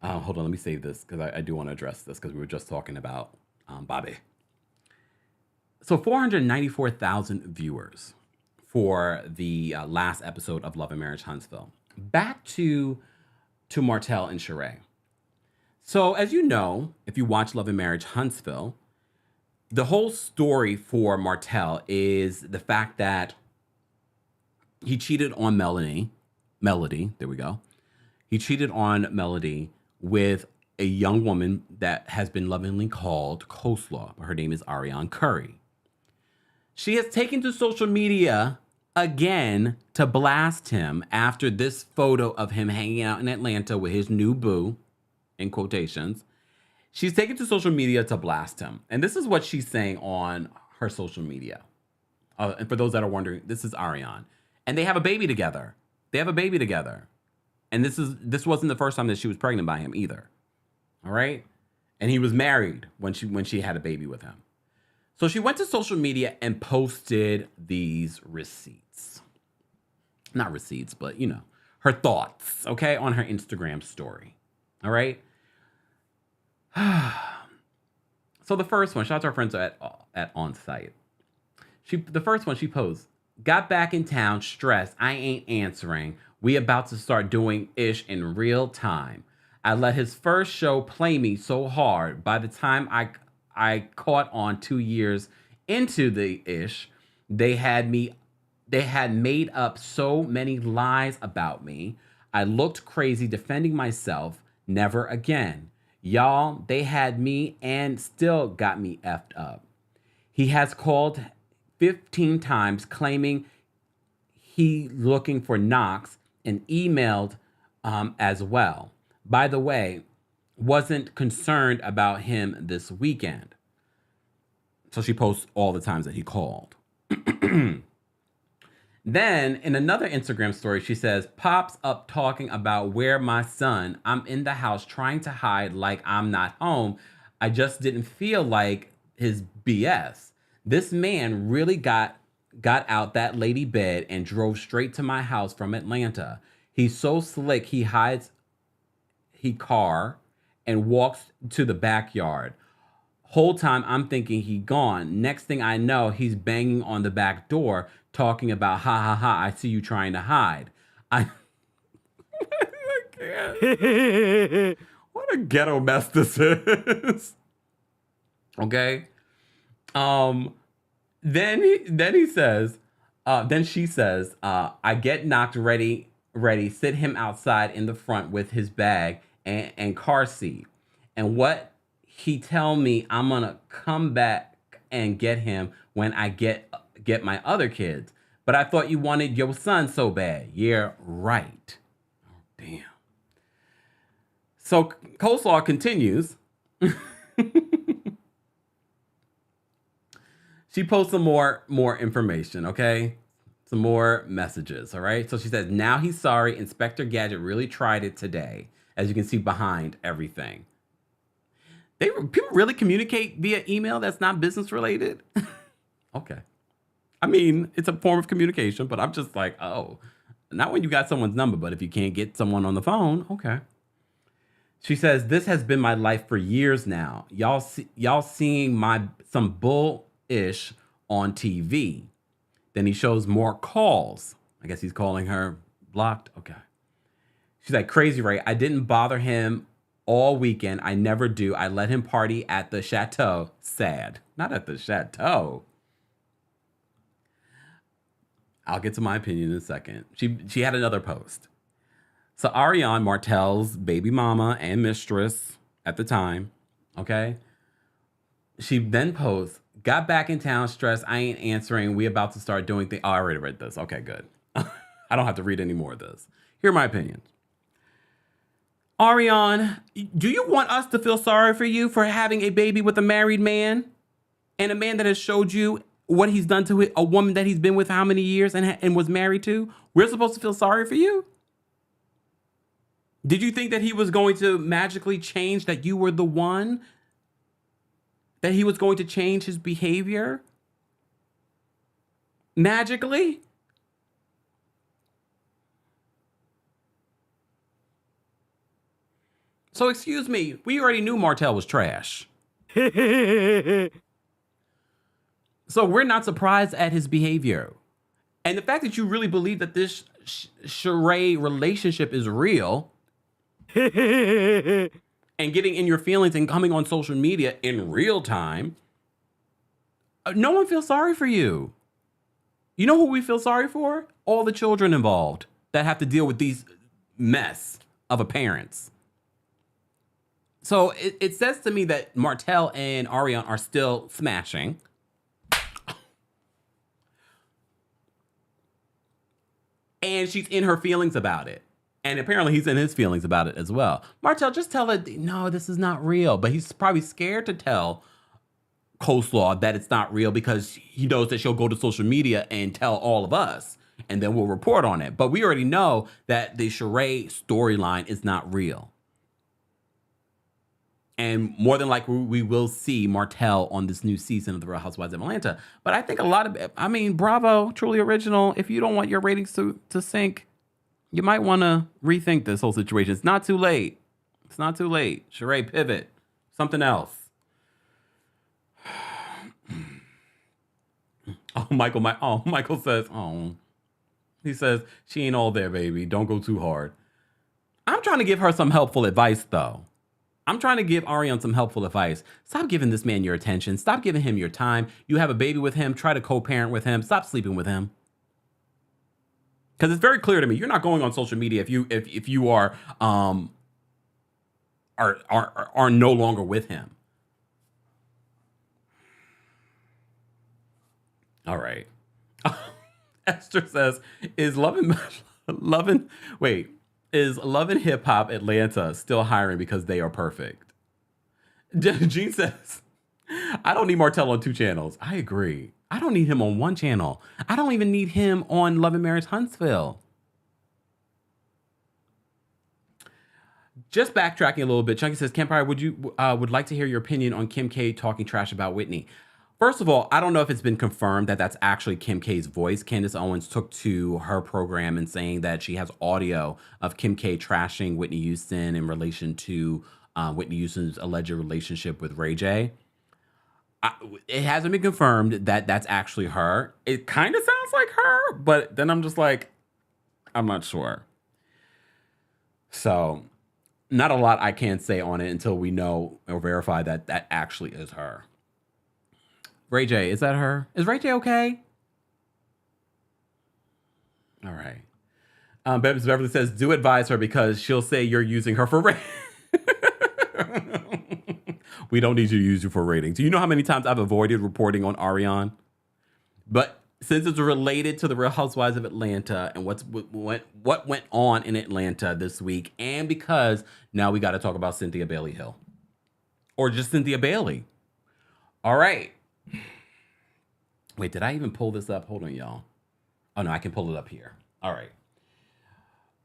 [SPEAKER 2] Hold on, let me save this because I do want to address this because we were just talking about Bobby. So 494,000 viewers for the last episode of Love and Marriage Huntsville. Back to Martell and Sheree. So as you know, if you watch Love and Marriage Huntsville, the whole story for Martell is the fact that he cheated on Melody, there we go. He cheated on Melody with a young woman that has been lovingly called Coleslaw. Her name is Arionne Curry. She has taken to social media again to blast him after this photo of him hanging out in Atlanta with his new boo, in quotations. She's taken to social media to blast him. And this is what she's saying on her social media. And for those that are wondering, this is Arionne. And they have a baby together. And this wasn't the first time that she was pregnant by him either. All right? And he was married when she had a baby with him. So she went to social media and posted these receipts. Not receipts, but her thoughts, okay, on her Instagram story. All right? So the first one, shout out to our friends at On Site. The first one she posed, got back in town, stressed, I ain't answering. We about to start doing ish in real time. I let his first show play me so hard. By the time I caught on 2 years into the ish, they had made up so many lies about me. I looked crazy defending myself. Never again. Y'all, they had me and still got me effed up. He has called 15 times claiming he looking for Knox and emailed as well. By the way, wasn't concerned about him this weekend. So she posts all the times that he called. Then in another Instagram story, she says, pops up talking about where my son, I'm in the house trying to hide like I'm not home. I just didn't feel like his BS. This man really got out that lady bed and drove straight to my house from Atlanta. He's so slick, he hides he car and walks to the backyard. Whole time I'm thinking he gone. Next thing I know, he's banging on the back door, talking about, ha ha ha, I see you trying to hide. I can't. What a ghetto mess this is. Okay. Then she says, I get knocked ready, sit him outside in the front with his bag and car seat. And what he tell me, I'm gonna come back and get him when I get my other kids. But I thought you wanted your son so bad. Yeah, right. Oh, damn. So Coleslaw continues. She posts some more information, okay? Some more messages, all right? So she says, now he's sorry. Inspector Gadget really tried it today, as you can see behind everything. People really communicate via email that's not business related? Okay. I mean, it's a form of communication, but I'm just like, oh, not when you got someone's number, but if you can't get someone on the phone, okay. She says, this has been my life for years now. Y'all seeing some bull-ish on TV. Then he shows more calls. I guess he's calling her blocked. Okay. She's like, crazy, right? I didn't bother him all weekend. I never do. I let him party at the chateau. Sad. Not at the chateau. I'll get to my opinion in a second. She had another post. So Arionne, Martell's baby mama and mistress at the time, okay? She then posts, got back in town, stressed, I ain't answering. We about to start doing things. Oh, I already read this. Okay, good. I don't have to read any more of this. Here are my opinions. Arionne, do you want us to feel sorry for you for having a baby with a married man? And a man that has showed you what he's done to a woman that he's been with how many years and was married to? We're supposed to feel sorry for you? Did you think that he was going to magically change, that you were the one? That he was going to change his behavior? Magically? So excuse me, we already knew Martell was trash. So we're not surprised at his behavior. And the fact that you really believe that this Sheree relationship is real and getting in your feelings and coming on social media in real time, no one feels sorry for you. You know who we feel sorry for? All the children involved that have to deal with these mess of a parents. So it says to me that Martell and Arionne are still smashing. And she's in her feelings about it. And apparently he's in his feelings about it as well. Martell, just tell her, no, this is not real. But he's probably scared to tell coleslaw that it's not real because he knows that she'll go to social media and tell all of us, and then we'll report on it. But we already know that the Sheree storyline is not real. And more than likely, we will see Martell on this new season of The Real Housewives of Atlanta. But I think bravo, truly original. If you don't want your ratings to sink, you might want to rethink this whole situation. It's not too late. It's not too late. Sheree, pivot. Something else. Michael says, he says, she ain't all there, baby. Don't go too hard. I'm trying to give her some helpful advice, though. I'm trying to give Arionne some helpful advice. Stop giving this man your attention. Stop giving him your time. You have a baby with him. Try to co-parent with him. Stop sleeping with him. Because it's very clear to me, you're not going on social media if you are no longer with him. All right. Esther says, is Love and Hip Hop Atlanta still hiring because they are perfect? Jean says, I don't need Martell on 2 channels. I agree. I don't need him on 1 channel. I don't even need him on Love and Marriage Huntsville. Just backtracking a little bit, Chunky says, Kempire, would like to hear your opinion on Kim K talking trash about Whitney. First of all, I don't know if it's been confirmed that that's actually Kim K's voice. Candace Owens took to her program and saying that she has audio of Kim K trashing Whitney Houston in relation to Whitney Houston's alleged relationship with Ray J. It hasn't been confirmed that that's actually her. It kind of sounds like her, but then I'm just like, I'm not sure. So not a lot I can say on it until we know or verify that that actually is her. Ray J, is that her? Is Ray J okay? All right. Beverly says, do advise her because she'll say you're using her for ratings. We don't need you to use you for ratings. Do you know how many times I've avoided reporting on Arionne? But since it's related to the Real Housewives of Atlanta and what went on in Atlanta this week, and because now we got to talk about Cynthia Bailey Hill. Or just Cynthia Bailey. All right. Wait, did I even pull this up? Hold on, y'all. Oh, no, I can pull it up here. All right.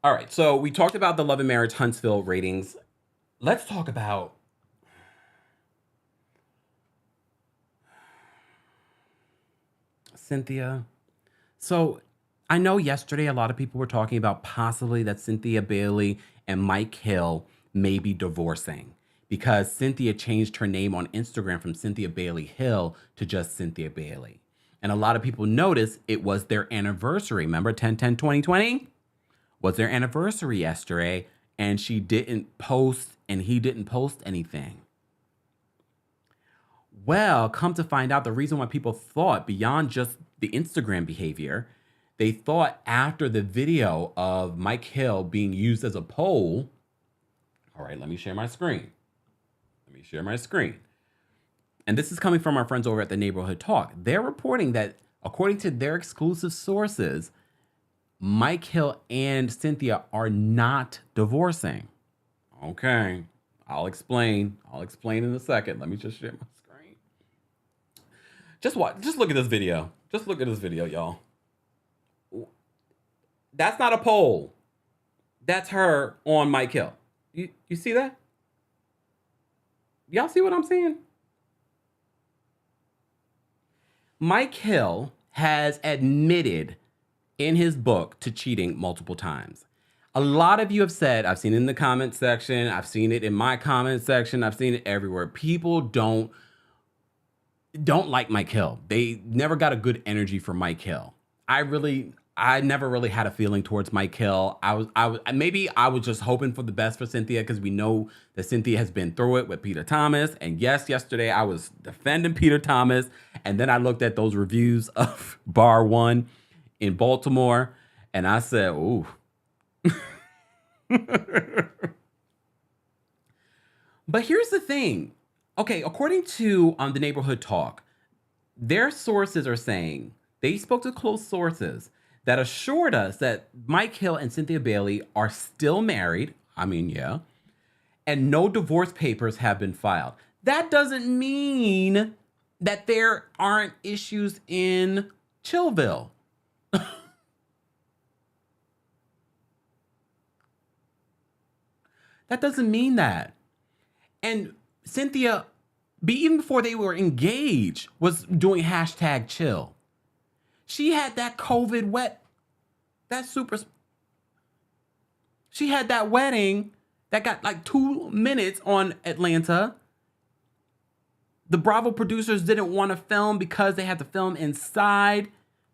[SPEAKER 2] All right, so we talked about the Love and Marriage Huntsville ratings. Let's talk about Cynthia. So I know yesterday a lot of people were talking about possibly that Cynthia Bailey and Mike Hill may be divorcing because Cynthia changed her name on Instagram from Cynthia Bailey Hill to just Cynthia Bailey. And a lot of people noticed it was their anniversary. Remember 10/10/2020? Was their anniversary yesterday, and she didn't post and he didn't post anything. Well, come to find out, the reason why people thought beyond just the Instagram behavior, they thought after the video of Mike Hill being used as a poll. All right, let me share my screen. And this is coming from our friends over at the Neighborhood Talk. They're reporting that, according to their exclusive sources, Mike Hill and Cynthia are not divorcing. Okay, I'll explain. In a second. Let me just share my screen. Just look at this video. Just look at this video, y'all. That's not a poll. That's her on Mike Hill. You see that? Y'all see what I'm saying? Mike Hill has admitted in his book to cheating multiple times. A lot of you have said, I've seen it in the comment section, I've seen it in my comment section, I've seen it everywhere. People don't like Mike Hill. They never got a good energy for Mike Hill. I never really had a feeling towards Mike Hill. I was just hoping for the best for Cynthia because we know that Cynthia has been through it with Peter Thomas. And yes, yesterday I was defending Peter Thomas. And then I looked at those reviews of Bar One in Baltimore and I said, ooh. But here's the thing. Okay, according to the Neighborhood Talk, their sources are saying, they spoke to close sources that assured us that Mike Hill and Cynthia Bailey are still married. I mean, yeah. And no divorce papers have been filed. That doesn't mean that there aren't issues in Chillville. That doesn't mean that. And Cynthia, even before they were engaged, was doing hashtag chill. She had that COVID she had that wedding that got like 2 minutes on Atlanta. The Bravo producers didn't want to film because they had to film inside.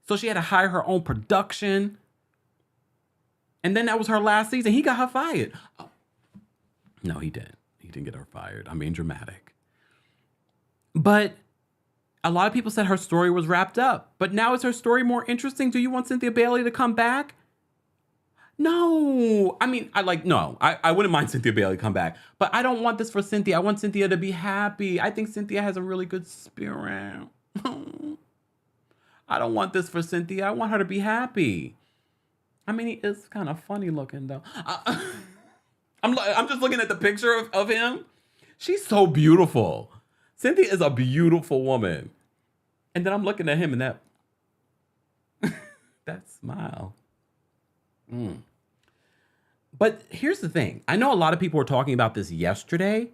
[SPEAKER 2] So she had to hire her own production. And then that was her last season. He got her fired. Oh. No, he didn't. He didn't get her fired. I mean, dramatic. But a lot of people said her story was wrapped up. But now is her story more interesting? Do you want Cynthia Bailey to come back? No. I mean, I wouldn't mind Cynthia Bailey come back. But I don't want this for Cynthia. I want Cynthia to be happy. I think Cynthia has a really good spirit. I don't want this for Cynthia. I want her to be happy. I mean, he is kind of funny looking, though. I'm just looking at the picture of him. She's so beautiful. Cynthia is a beautiful woman. And then I'm looking at him and that smile. But here's the thing. I know a lot of people were talking about this yesterday,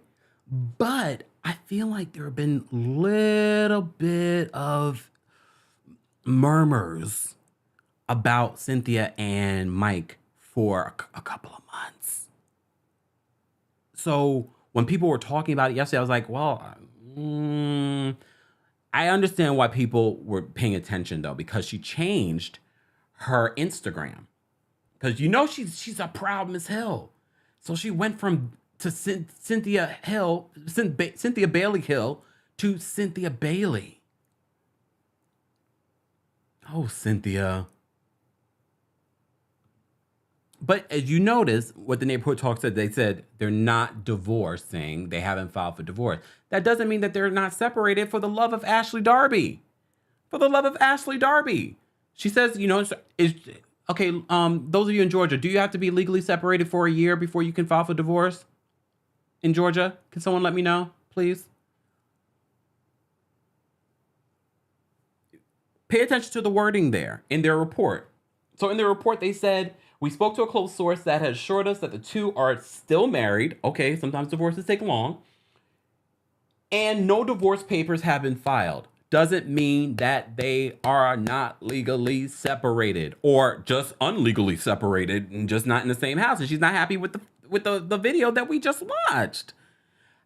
[SPEAKER 2] but I feel like there have been little bit of murmurs about Cynthia and Mike for a couple of months. So when people were talking about it yesterday, I was like, well, I understand why people were paying attention, though, because she changed her Instagram. Because she's a proud Miss Hill. So she went to Cynthia Bailey Hill to Cynthia Bailey. Oh, Cynthia. But as you notice, what the neighborhood talk said, they said they're not divorcing. They haven't filed for divorce. That doesn't mean that they're not separated for the love of Ashley Darby. For the love of Ashley Darby. She says, okay, those of you in Georgia, do you have to be legally separated for a year before you can file for divorce? In Georgia? Can someone let me know, please? Pay attention to the wording there in their report. So in their report, they said, we spoke to a close source that has assured us that the two are still married. Okay, sometimes divorces take long. And no divorce papers have been filed. Doesn't mean that they are not legally separated or just unlegally separated and just not in the same house. And she's not happy with the video that we just watched.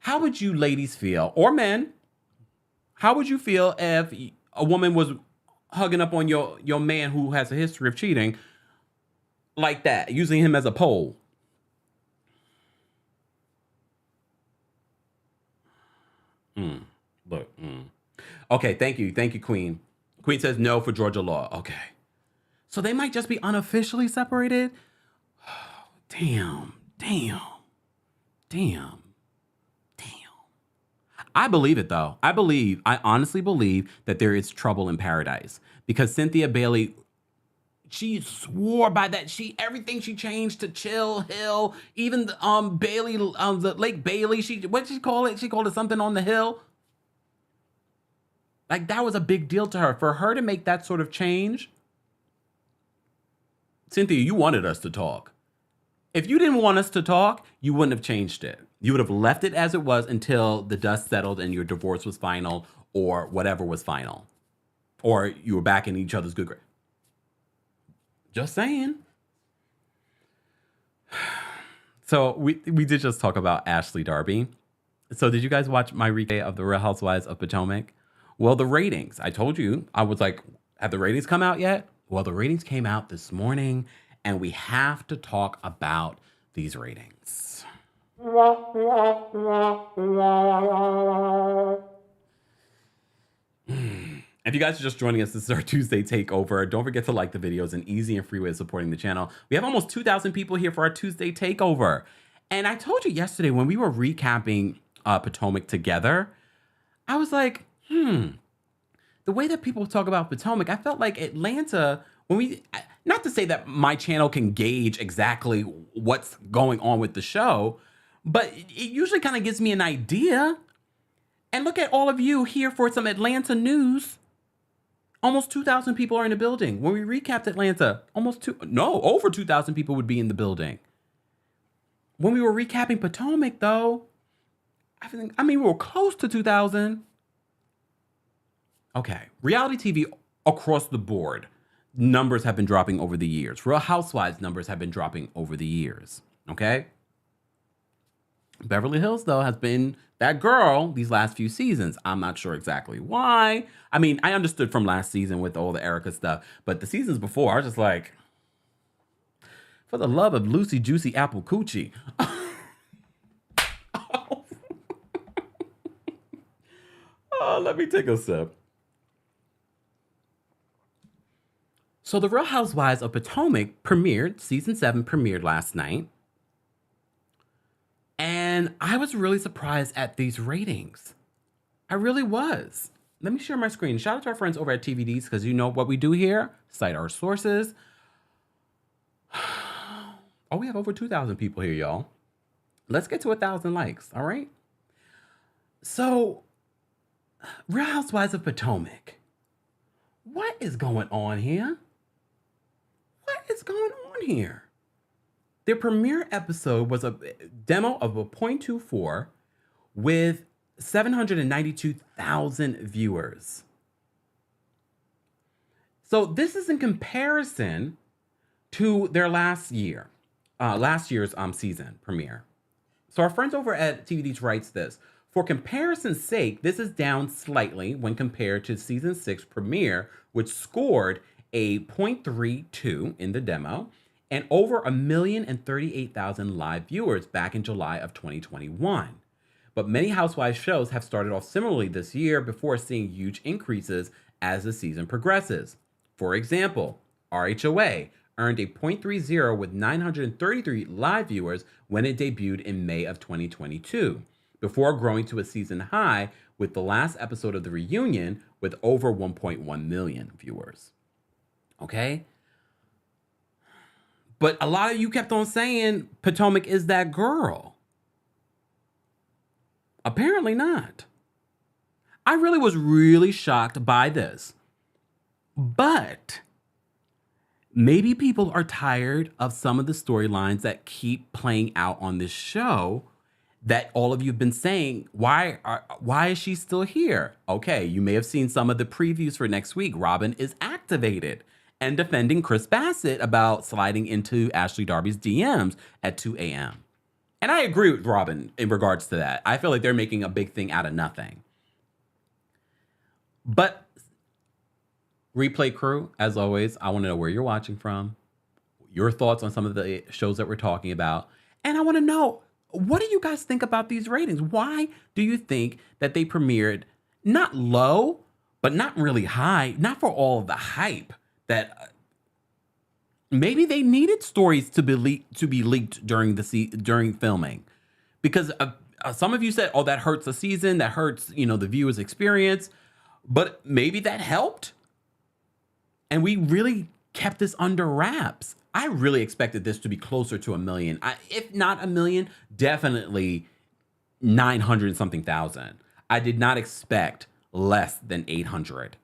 [SPEAKER 2] How would you ladies feel, or men, how would you feel if a woman was hugging up on your man who has a history of cheating like that, using him as a pole? Look. Okay, thank you, Queen. Queen says no for Georgia law. Okay. So they might just be unofficially separated? Damn. I believe it, though. I honestly believe that there is trouble in paradise. Because Cynthia Bailey, she swore by that. Everything she changed to Chill Hill, even the Bailey, the Lake Bailey. What did she call it? She called it something on the hill. Like, that was a big deal to her. For her to make that sort of change, Cynthia, you wanted us to talk. If you didn't want us to talk, you wouldn't have changed it. You would have left it as it was until the dust settled and your divorce was final or whatever was final. Or you were back in each other's good graces. Just saying. So we did just talk about Ashley Darby. So did you guys watch my recap of the Real Housewives of Potomac? Well, the ratings, I told you, I was like, have the ratings come out yet? Well, the ratings came out this morning, and we have to talk about these ratings. If you guys are just joining us, this is our Tuesday takeover. Don't forget to like the videos, an easy and free way of supporting the channel. We have almost 2,000 people here for our Tuesday takeover. And I told you yesterday when we were recapping Potomac together, I was like, the way that people talk about Potomac, I felt like Atlanta, not to say that my channel can gauge exactly what's going on with the show, but it usually kind of gives me an idea. And look at all of you here for some Atlanta news. Almost 2,000 people are in the building. When we recapped Atlanta, over 2,000 people would be in the building. When we were recapping Potomac, though, we were close to 2,000. Okay, reality TV across the board, numbers have been dropping over the years. Real Housewives numbers have been dropping over the years, okay? Beverly Hills, though, has been that girl these last few seasons. I'm not sure exactly why. I mean, I understood from last season with all the Erica stuff, but the seasons before, I was just like, for the love of Lucy Juicy Apple Coochie. Oh, let me take a sip. So the Real Housewives of Potomac season 7 premiered last night. And I was really surprised at these ratings. I really was. Let me share my screen. Shout out to our friends over at TVDs, because you know what we do here. Cite our sources. Oh, we have over 2,000 people here, y'all. Let's get to 1,000 likes, all right? So, Real Housewives of Potomac. What is going on here? What is going on here? Their premiere episode was a demo of a 0.24 with 792,000 viewers. So this is in comparison to their last year's season premiere. So our friends over at TVDs writes this: for comparison's sake, this is down slightly when compared to season 6 premiere, which scored a 0.32 in the demo and over 1,038,000 live viewers back in July of 2021. But many Housewives shows have started off similarly this year before seeing huge increases as the season progresses. For example, RHOA earned a 0.30 with 933 live viewers when it debuted in May of 2022, before growing to a season high with the last episode of The Reunion with over 1.1 million viewers. Okay? But a lot of you kept on saying Potomac is that girl. Apparently not. I really was really shocked by this. But maybe people are tired of some of the storylines that keep playing out on this show that all of you have been saying, why is she still here? Okay, you may have seen some of the previews for next week. Robin is activated and defending Chris Bassett about sliding into Ashley Darby's DMs at 2 a.m. And I agree with Robin in regards to that. I feel like they're making a big thing out of nothing. But Replay crew, as always, I want to know where you're watching from, your thoughts on some of the shows that we're talking about. And I want to know, what do you guys think about these ratings? Why do you think that they premiered not low, but not really high, not for all of the hype that maybe they needed stories to be leaked during filming? Because some of you said, oh, that hurts the season, that hurts, the viewer's experience, but maybe that helped. And we really kept this under wraps. I really expected this to be closer to 1 million. If not 1 million, definitely 900 something thousand. I did not expect less than 800.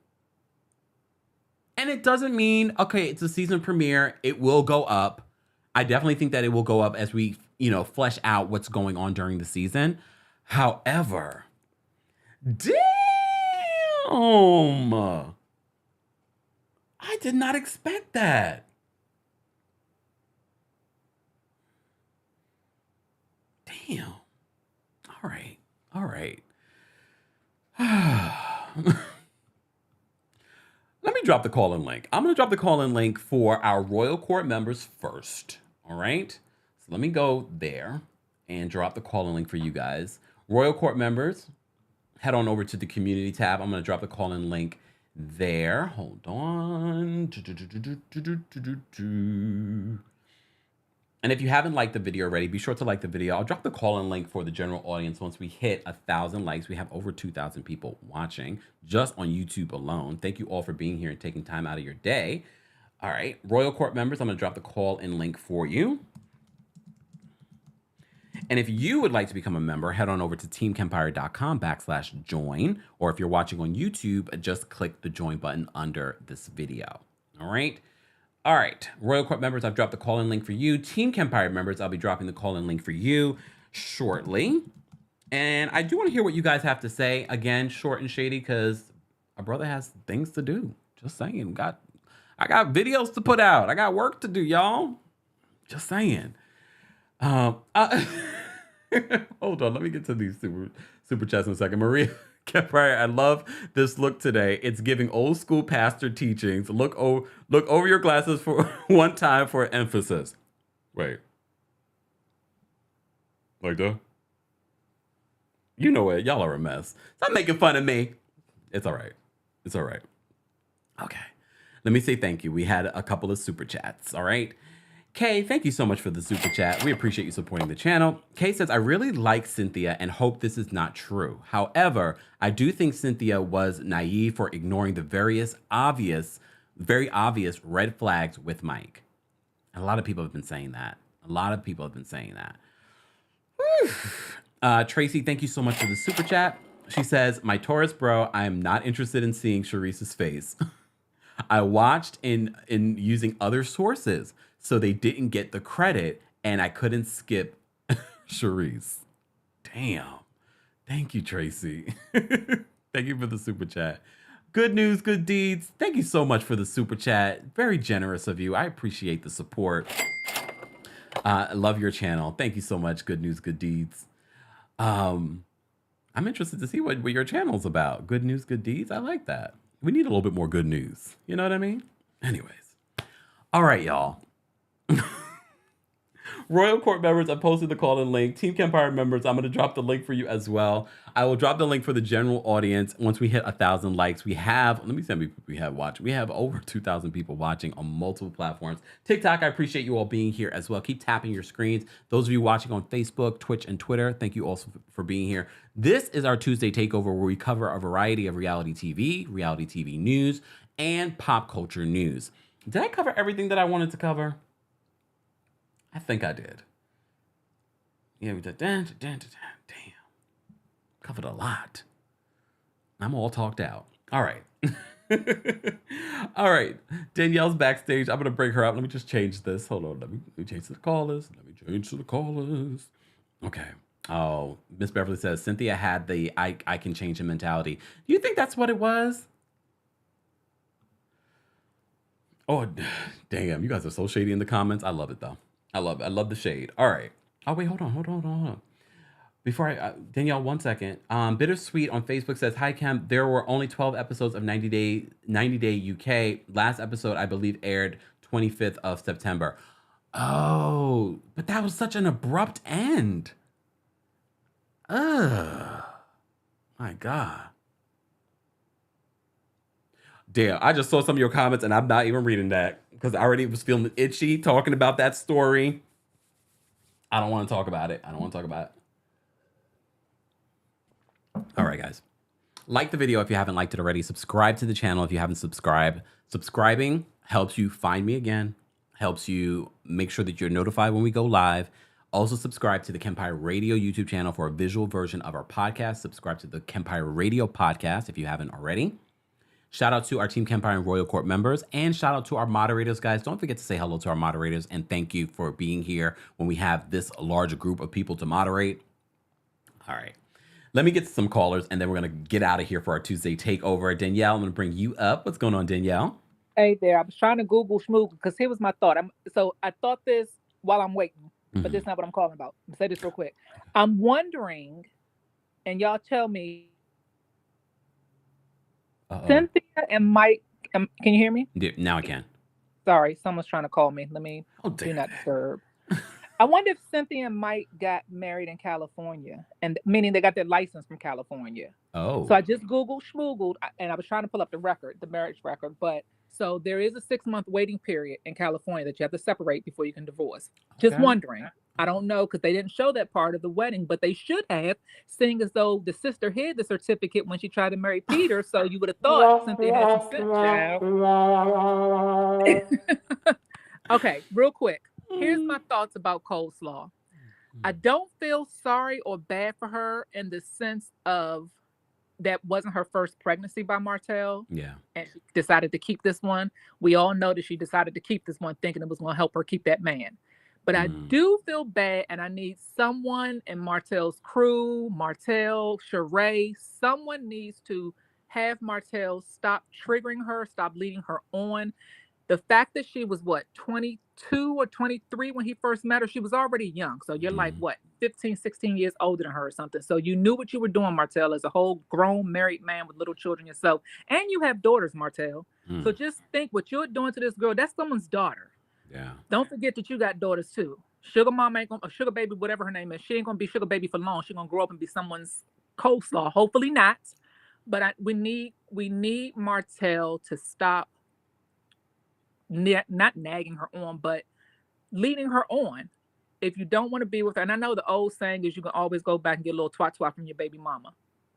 [SPEAKER 2] And it doesn't mean, okay, it's a season premiere, it will go up. I definitely think that it will go up as we, flesh out what's going on during the season. However, damn, I did not expect that. Damn. All right. Let me drop the call-in link. I'm going to drop the call-in link for our Royal Court members first. All right. So let me go there and drop the call-in link for you guys. Royal Court members, head on over to the community tab. I'm going to drop the call-in link there. Hold on. And if you haven't liked the video already, be sure to like the video. I'll drop the call-in link for the general audience once we hit 1,000 likes. We have over 2,000 people watching just on YouTube alone. Thank you all for being here and taking time out of your day. All right, Royal Court members, I'm going to drop the call-in link for you. And if you would like to become a member, head on over to teamkempire.com/join. Or if you're watching on YouTube, just click the join button under this video. All right. All right. Royal Court members, I've dropped the call-in link for you. Team Kempire members, I'll be dropping the call-in link for you shortly. And I do want to hear what you guys have to say. Again, short and shady, because our brother has things to do. Just saying. I got videos to put out. I got work to do, y'all. Just saying. Hold on. Let me get to these super chats in a second. Maria Kempire, I love this look today. It's giving old school pastor teachings. Look over your glasses for one time for emphasis. Wait. Like that? You know it. Y'all are a mess. Stop making fun of me. It's all right. It's all right. Okay. Let me say thank you. We had a couple of super chats. All right. Kay, thank you so much for the super chat. We appreciate you supporting the channel. Kay says, I really like Cynthia and hope this is not true. However, I do think Cynthia was naive for ignoring the very obvious red flags with Mike. And a lot of people have been saying that. Tracy, thank you so much for the super chat. She says, my Taurus bro, I am not interested in seeing Sheree's face. I watched in using other sources, so they didn't get the credit, and I couldn't skip Sheree's. Damn. Thank you, Tracy. Thank you for the super chat. Good news, good deeds. Thank you so much for the super chat. Very generous of you. I appreciate the support. I love your channel. Thank you so much. Good news, good deeds. I'm interested to see what your channel's about. Good news, good deeds. I like that. We need a little bit more good news. You know what I mean? Anyways. All right, y'all. Royal Court members, I posted the call-in link. Team Kempire members, I'm going to drop the link for you as well. I will drop the link for the general audience once we hit 1,000 likes. We have, let me see how many people we have watching. We have over 2,000 people watching on multiple platforms. TikTok, I appreciate you all being here as well. Keep tapping your screens. Those of you watching on Facebook, Twitch, and Twitter, thank you also for being here. This is our Tuesday Takeover, where we cover a variety of reality TV news, and pop culture news. Did I cover everything that I wanted to cover? I think I did. Yeah, we did. Damn. Covered a lot. I'm all talked out. All right. All right. Danielle's backstage. I'm going to bring her up. Let me just change this. Hold on. Let me change to the callers. Okay. Oh, Miss Beverly says, Cynthia had the I can change him mentality. Do you think that's what it was? Oh, damn. You guys are so shady in the comments. I love it, though. I love the shade. All right. Oh, wait, hold on. Before Danielle, 1 second. Bittersweet on Facebook says, hi, Kemp. There were only 12 episodes of 90 Day UK. Last episode, I believe, aired 25th of September. Oh, but that was such an abrupt end. Ugh. My God. Damn, I just saw some of your comments and I'm not even reading that because I already was feeling itchy talking about that story. I don't want to talk about it. All right, guys. Like the video if you haven't liked it already. Subscribe to the channel if you haven't subscribed. Subscribing helps you find me again. Helps you make sure that you're notified when we go live. Also, subscribe to the Kempire Radio YouTube channel for a visual version of our podcast. Subscribe to the Kempire Radio podcast if you haven't already. Shout out to our Team Kempire and Royal Court members, and shout out to our moderators, guys. Don't forget to say hello to our moderators, and thank you for being here when we have this large group of people to moderate. All right. Let me get to some callers, and then we're going to get out of here for our Tuesday Takeover. Danielle, I'm going to bring you up. What's going on, Danielle?
[SPEAKER 5] Hey there. I was trying to Google schmoogle because here was my thought. I thought this while I'm waiting, but this is not what I'm calling about. I'll say this real quick. I'm wondering, and y'all tell me, Cynthia and Mike, can you hear me?
[SPEAKER 2] Yeah, now I can.
[SPEAKER 5] Sorry, someone's trying to call me. Let me do not disturb. I wonder if Cynthia and Mike got married in California, and meaning they got their license from California.
[SPEAKER 2] Oh.
[SPEAKER 5] So I just Googled schmoogled, and I was trying to pull up the marriage record, but so there is a 6-month waiting period in California that you have to separate before you can divorce. Just wondering. I don't know because they didn't show that part of the wedding, but they should have, seeing as though the sister hid the certificate when she tried to marry Peter. So you would have thought Cynthia had some sense. Okay, real quick. Here's my thoughts about coleslaw. I don't feel sorry or bad for her in the sense of that wasn't her first pregnancy by Martell.
[SPEAKER 2] Yeah.
[SPEAKER 5] And she decided to keep this one. We all know that she decided to keep this one thinking it was going to help her keep that man. But I do feel bad, and I need someone in Martell's crew, Martell, Sheree, someone needs to have Martell stop triggering her, stop leading her on. The fact that she was, 22 or 23 when he first met her, she was already young. So you're like, 15, 16 years older than her or something. So you knew what you were doing, Martell, as a whole grown married man with little children yourself. And you have daughters, Martell. So just think what you're doing to this girl, that's someone's daughter.
[SPEAKER 2] Yeah.
[SPEAKER 5] Don't forget that you got daughters too. Sugar mama ain't gonna, or sugar baby, whatever her name is, she ain't gonna be sugar baby for long. She's gonna grow up and be someone's coleslaw. Hopefully not. But we need Martell to stop not nagging her on, but leading her on. If you don't want to be with her, and I know the old saying is you can always go back and get a little twat from your baby mama.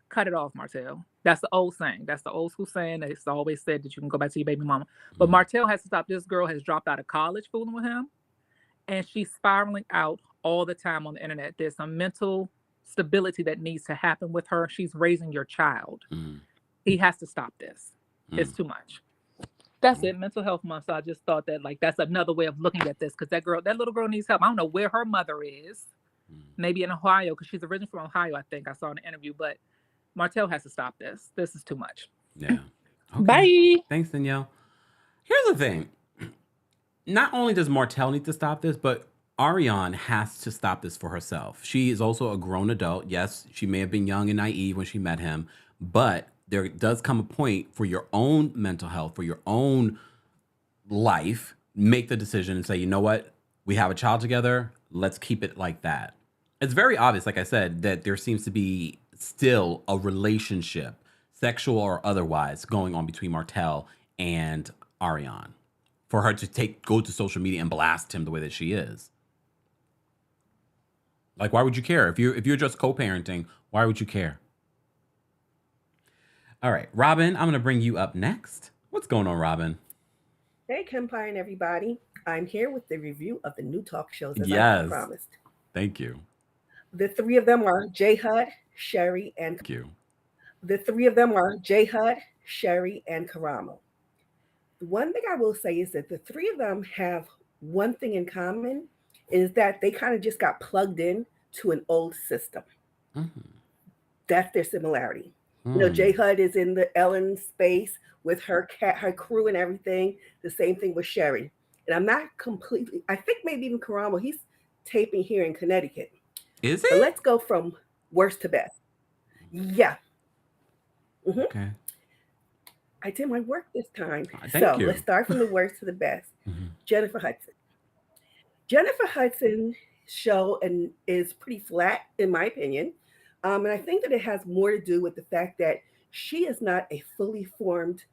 [SPEAKER 5] Cut it off, Martell. That's the old saying. That's the old school saying. It's always said that you can go back to your baby mama. But Martell has to stop. This girl has dropped out of college fooling with him, and she's spiraling out all the time on the internet. There's some mental stability that needs to happen with her. She's raising your child. He has to stop this. It's too much. That's it. Mental health month. So I just thought that that's another way of looking at this, because that little girl needs help. I don't know where her mother is. Maybe in Ohio, because she's originally from Ohio, I think I saw in an interview. But Martell has to stop this. This is too much.
[SPEAKER 2] Yeah. Okay.
[SPEAKER 5] Bye.
[SPEAKER 2] Thanks, Danielle. Here's the thing. Not only does Martell need to stop this, but Arionne has to stop this for herself. She is also a grown adult. Yes, she may have been young and naive when she met him, but there does come a point for your own mental health, for your own life, make the decision and say, you know what? We have a child together. Let's keep it like that. It's very obvious, like I said, that there seems to be still a relationship, sexual or otherwise, going on between Martell and Arionne. For her to go to social media and blast him the way that she is. Like, why would you care? If you're just co-parenting, why would you care? All right, Robin, I'm going to bring you up next. What's going on, Robin?
[SPEAKER 6] Hey, Kempire and everybody. I'm here with the review of the new talk shows as I promised.
[SPEAKER 2] Thank you.
[SPEAKER 6] The three of them are J. Hud, Sheree, and
[SPEAKER 2] Thank you.
[SPEAKER 6] The three of them are J. Hud, Sheree, and Karamo. The one thing I will say is that the three of them have one thing in common, is that they kind of just got plugged in to an old system. That's their similarity. You know, J. Hud is in the Ellen space with her crew and everything. The same thing with Sheree. And I'm not completely, I think maybe even Karamo, he's taping here in Connecticut.
[SPEAKER 2] Is it?
[SPEAKER 6] But let's go from worst to best. Yeah.
[SPEAKER 2] Okay.
[SPEAKER 6] I did my work this time.
[SPEAKER 2] Thank you.
[SPEAKER 6] Let's start from the worst to the best. Jennifer Hudson. Jennifer Hudson's show is pretty flat, in my opinion. And I think that it has more to do with the fact that she is not a fully formed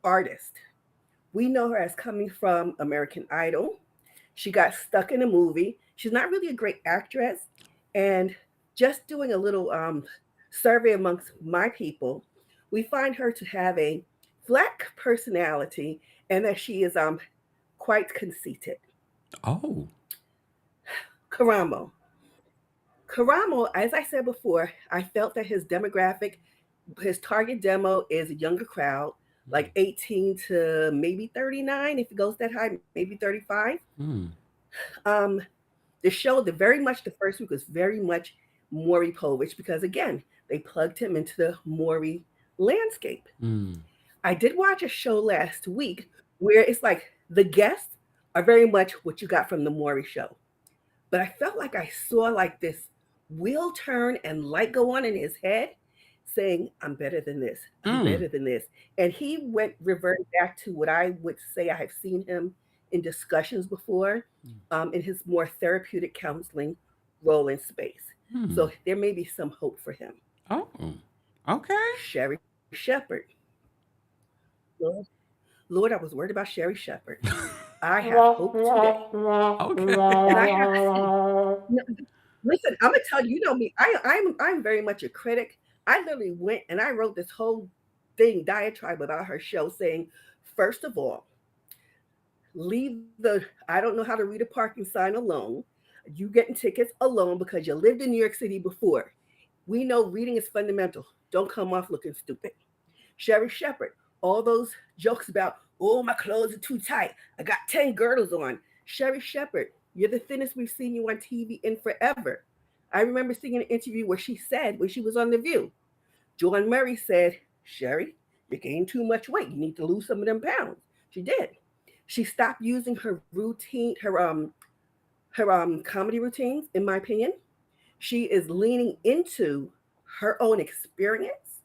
[SPEAKER 6] artist. We know her as coming from American Idol. She got stuck in a movie. She's not really a great actress. And just doing a little survey amongst my people, we find her to have a flat personality and that she is quite conceited.
[SPEAKER 2] Oh.
[SPEAKER 6] Karamo, as I said before, I felt that his demographic, his target demo is a younger crowd, like 18 to maybe 39, if it goes that high, maybe 35. The show, the first week was very much Maury Povich, because again, they plugged him into the Maury landscape. I did watch a show last week where it's like the guests are very much what you got from the Maury show. But I felt like I saw like this wheel turn and light go on in his head saying, I'm better than this. I'm better than this. And he reverted back to what I would say I have seen him in discussions before, in his more therapeutic counseling role in space. So there may be some hope for him.
[SPEAKER 2] Oh, okay.
[SPEAKER 6] Sheree Shepherd. Lord, I was worried about Sheree Shepherd. I have hope today. And I have listen, I'm gonna tell you, you know me, I'm very much a critic. I literally went and I wrote this whole diatribe about her show saying, first of all, leave I don't know how to read a parking sign alone. You getting tickets alone because you lived in New York City before. We know reading is fundamental. Don't come off looking stupid. Sheree Shepherd, all those jokes about, oh, my clothes are too tight. I got 10 girdles on. Sheree Shepherd, you're the thinnest we've seen you on TV in forever. I remember seeing an interview where she said, when she was on The View, John Murray said, Sheree, you gained too much weight. You need to lose some of them pounds. She did. She stopped using her routine, her comedy routines, in my opinion. She is leaning into her own experience.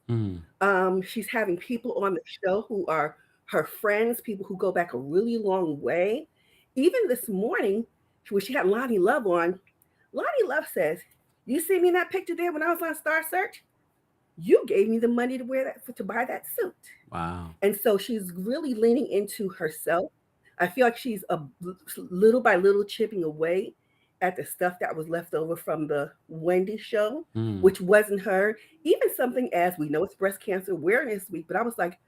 [SPEAKER 6] She's having people on the show who are her friends, people who go back a really long way. Even this morning, when she had Lonnie Love on, Lonnie Love says, you see me in that picture there when I was on Star Search? You gave me the money to wear that, to buy that suit.
[SPEAKER 2] Wow.
[SPEAKER 6] And so she's really leaning into herself. I feel like she's little by little chipping away at the stuff that was left over from the Wendy show, which wasn't her. Even something as, we know it's Breast Cancer Awareness Week, but I was like,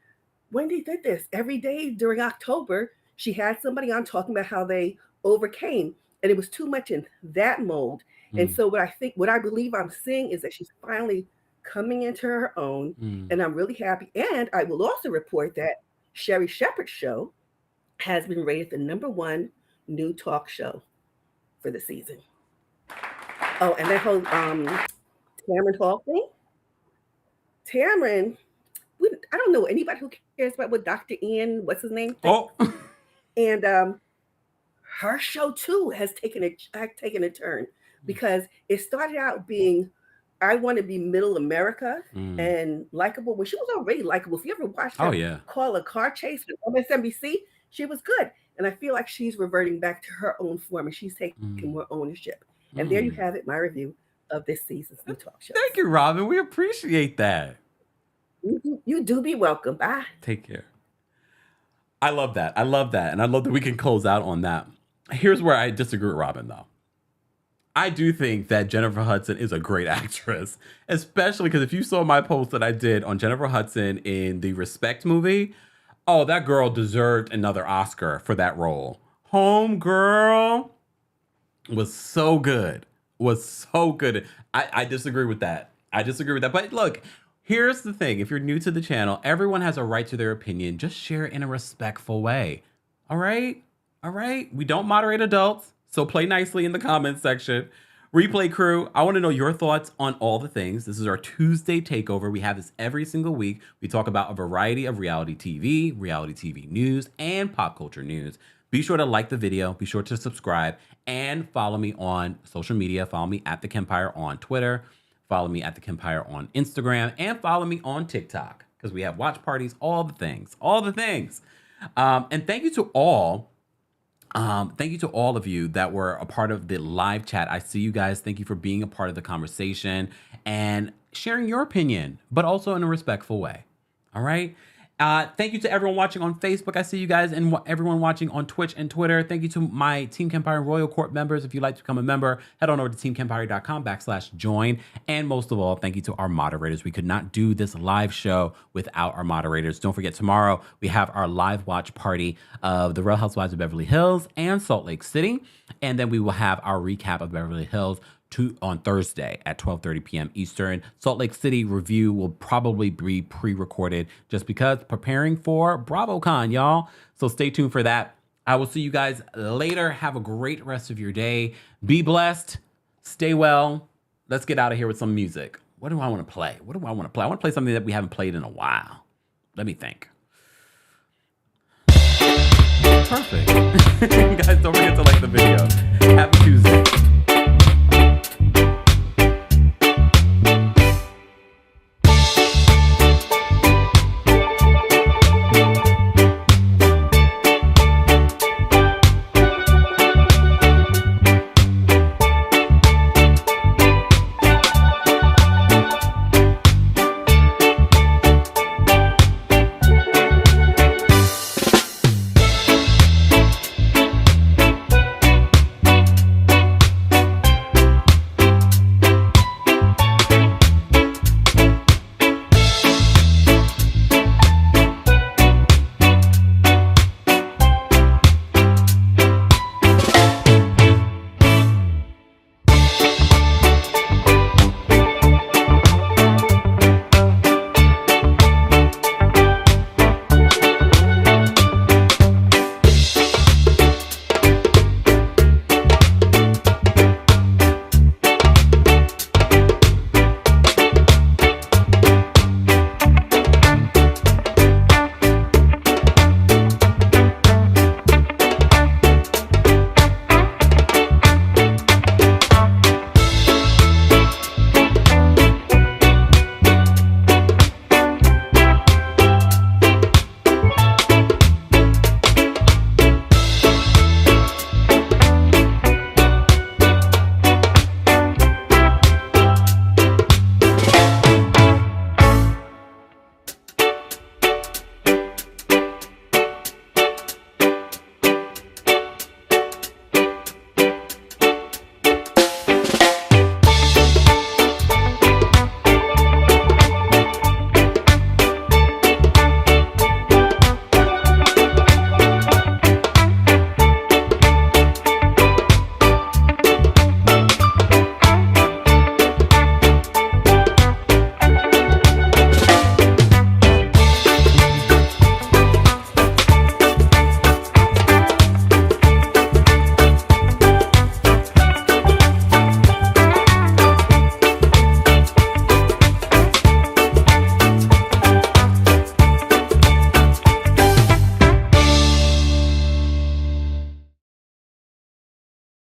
[SPEAKER 6] Wendy did this every day during October. She had somebody on talking about how they overcame, and it was too much in that mold. And so what I believe I'm seeing is that she's finally coming into her own, and I'm really happy. And I will also report that Sheree Shepherd's show has been rated the #1 new talk show for the season. Oh, and that whole Tamron Hall thing. Tamron, I don't know anybody who cares about what Dr. Ian, what's his name?
[SPEAKER 2] Oh.
[SPEAKER 6] And her show too has taken a turn, because it started out being, I want to be middle America and likable. When she was already likable. If you ever watched her call a car chase on MSNBC, she was good. And I feel like she's reverting back to her own form, and she's taking more ownership. And there you have it, my review of this season's new talk show.
[SPEAKER 2] Thank you, Robin. We appreciate that.
[SPEAKER 6] You do be welcome. Bye.
[SPEAKER 2] Take care. I love that. I love that. And I love that we can close out on that. Here's where I disagree with Robin, though. I do think that Jennifer Hudson is a great actress, especially because if you saw my post that I did on Jennifer Hudson in the Respect movie, oh, that girl deserved another Oscar for that role. Homegirl was so good. I disagree with that. But look, here's the thing. If you're new to the channel, everyone has a right to their opinion. Just share it in a respectful way. All right? We don't moderate adults, so play nicely in the comments section. Replay crew, I want to know your thoughts on all the things. This is our Tuesday takeover. We have this every single week. We talk about a variety of reality TV news, and pop culture news. Be sure to like the video. Be sure to subscribe and follow me on social media. Follow me at TheKempire on Twitter. Follow me at TheKempire on Instagram, and follow me on TikTok, because we have watch parties, all the things. And thank you to all. Thank you to all of you that were a part of the live chat. I see you guys. Thank you for being a part of the conversation and sharing your opinion, but also in a respectful way. All right. Thank you to everyone watching on Facebook. I see you guys, and everyone watching on Twitch and Twitter. Thank you to my Team Kempire Royal Court members. If you'd like to become a member, head on over to teamkempire.com/join. And most of all, thank you to our moderators. We could not do this live show without our moderators. Don't forget, tomorrow we have our live watch party of The Real Housewives of Beverly Hills and Salt Lake City. And then we will have our recap of Beverly Hills on Thursday at 12:30 p.m. Eastern. Salt Lake City review will probably be pre-recorded just because preparing for BravoCon, y'all. So stay tuned for that. I will see you guys later. Have a great rest of your day. Be blessed. Stay well. Let's get out of here with some music. What do I want to play? I want to play something that we haven't played in a while. Let me think. Perfect. Guys, don't forget to like the video. Happy Tuesday.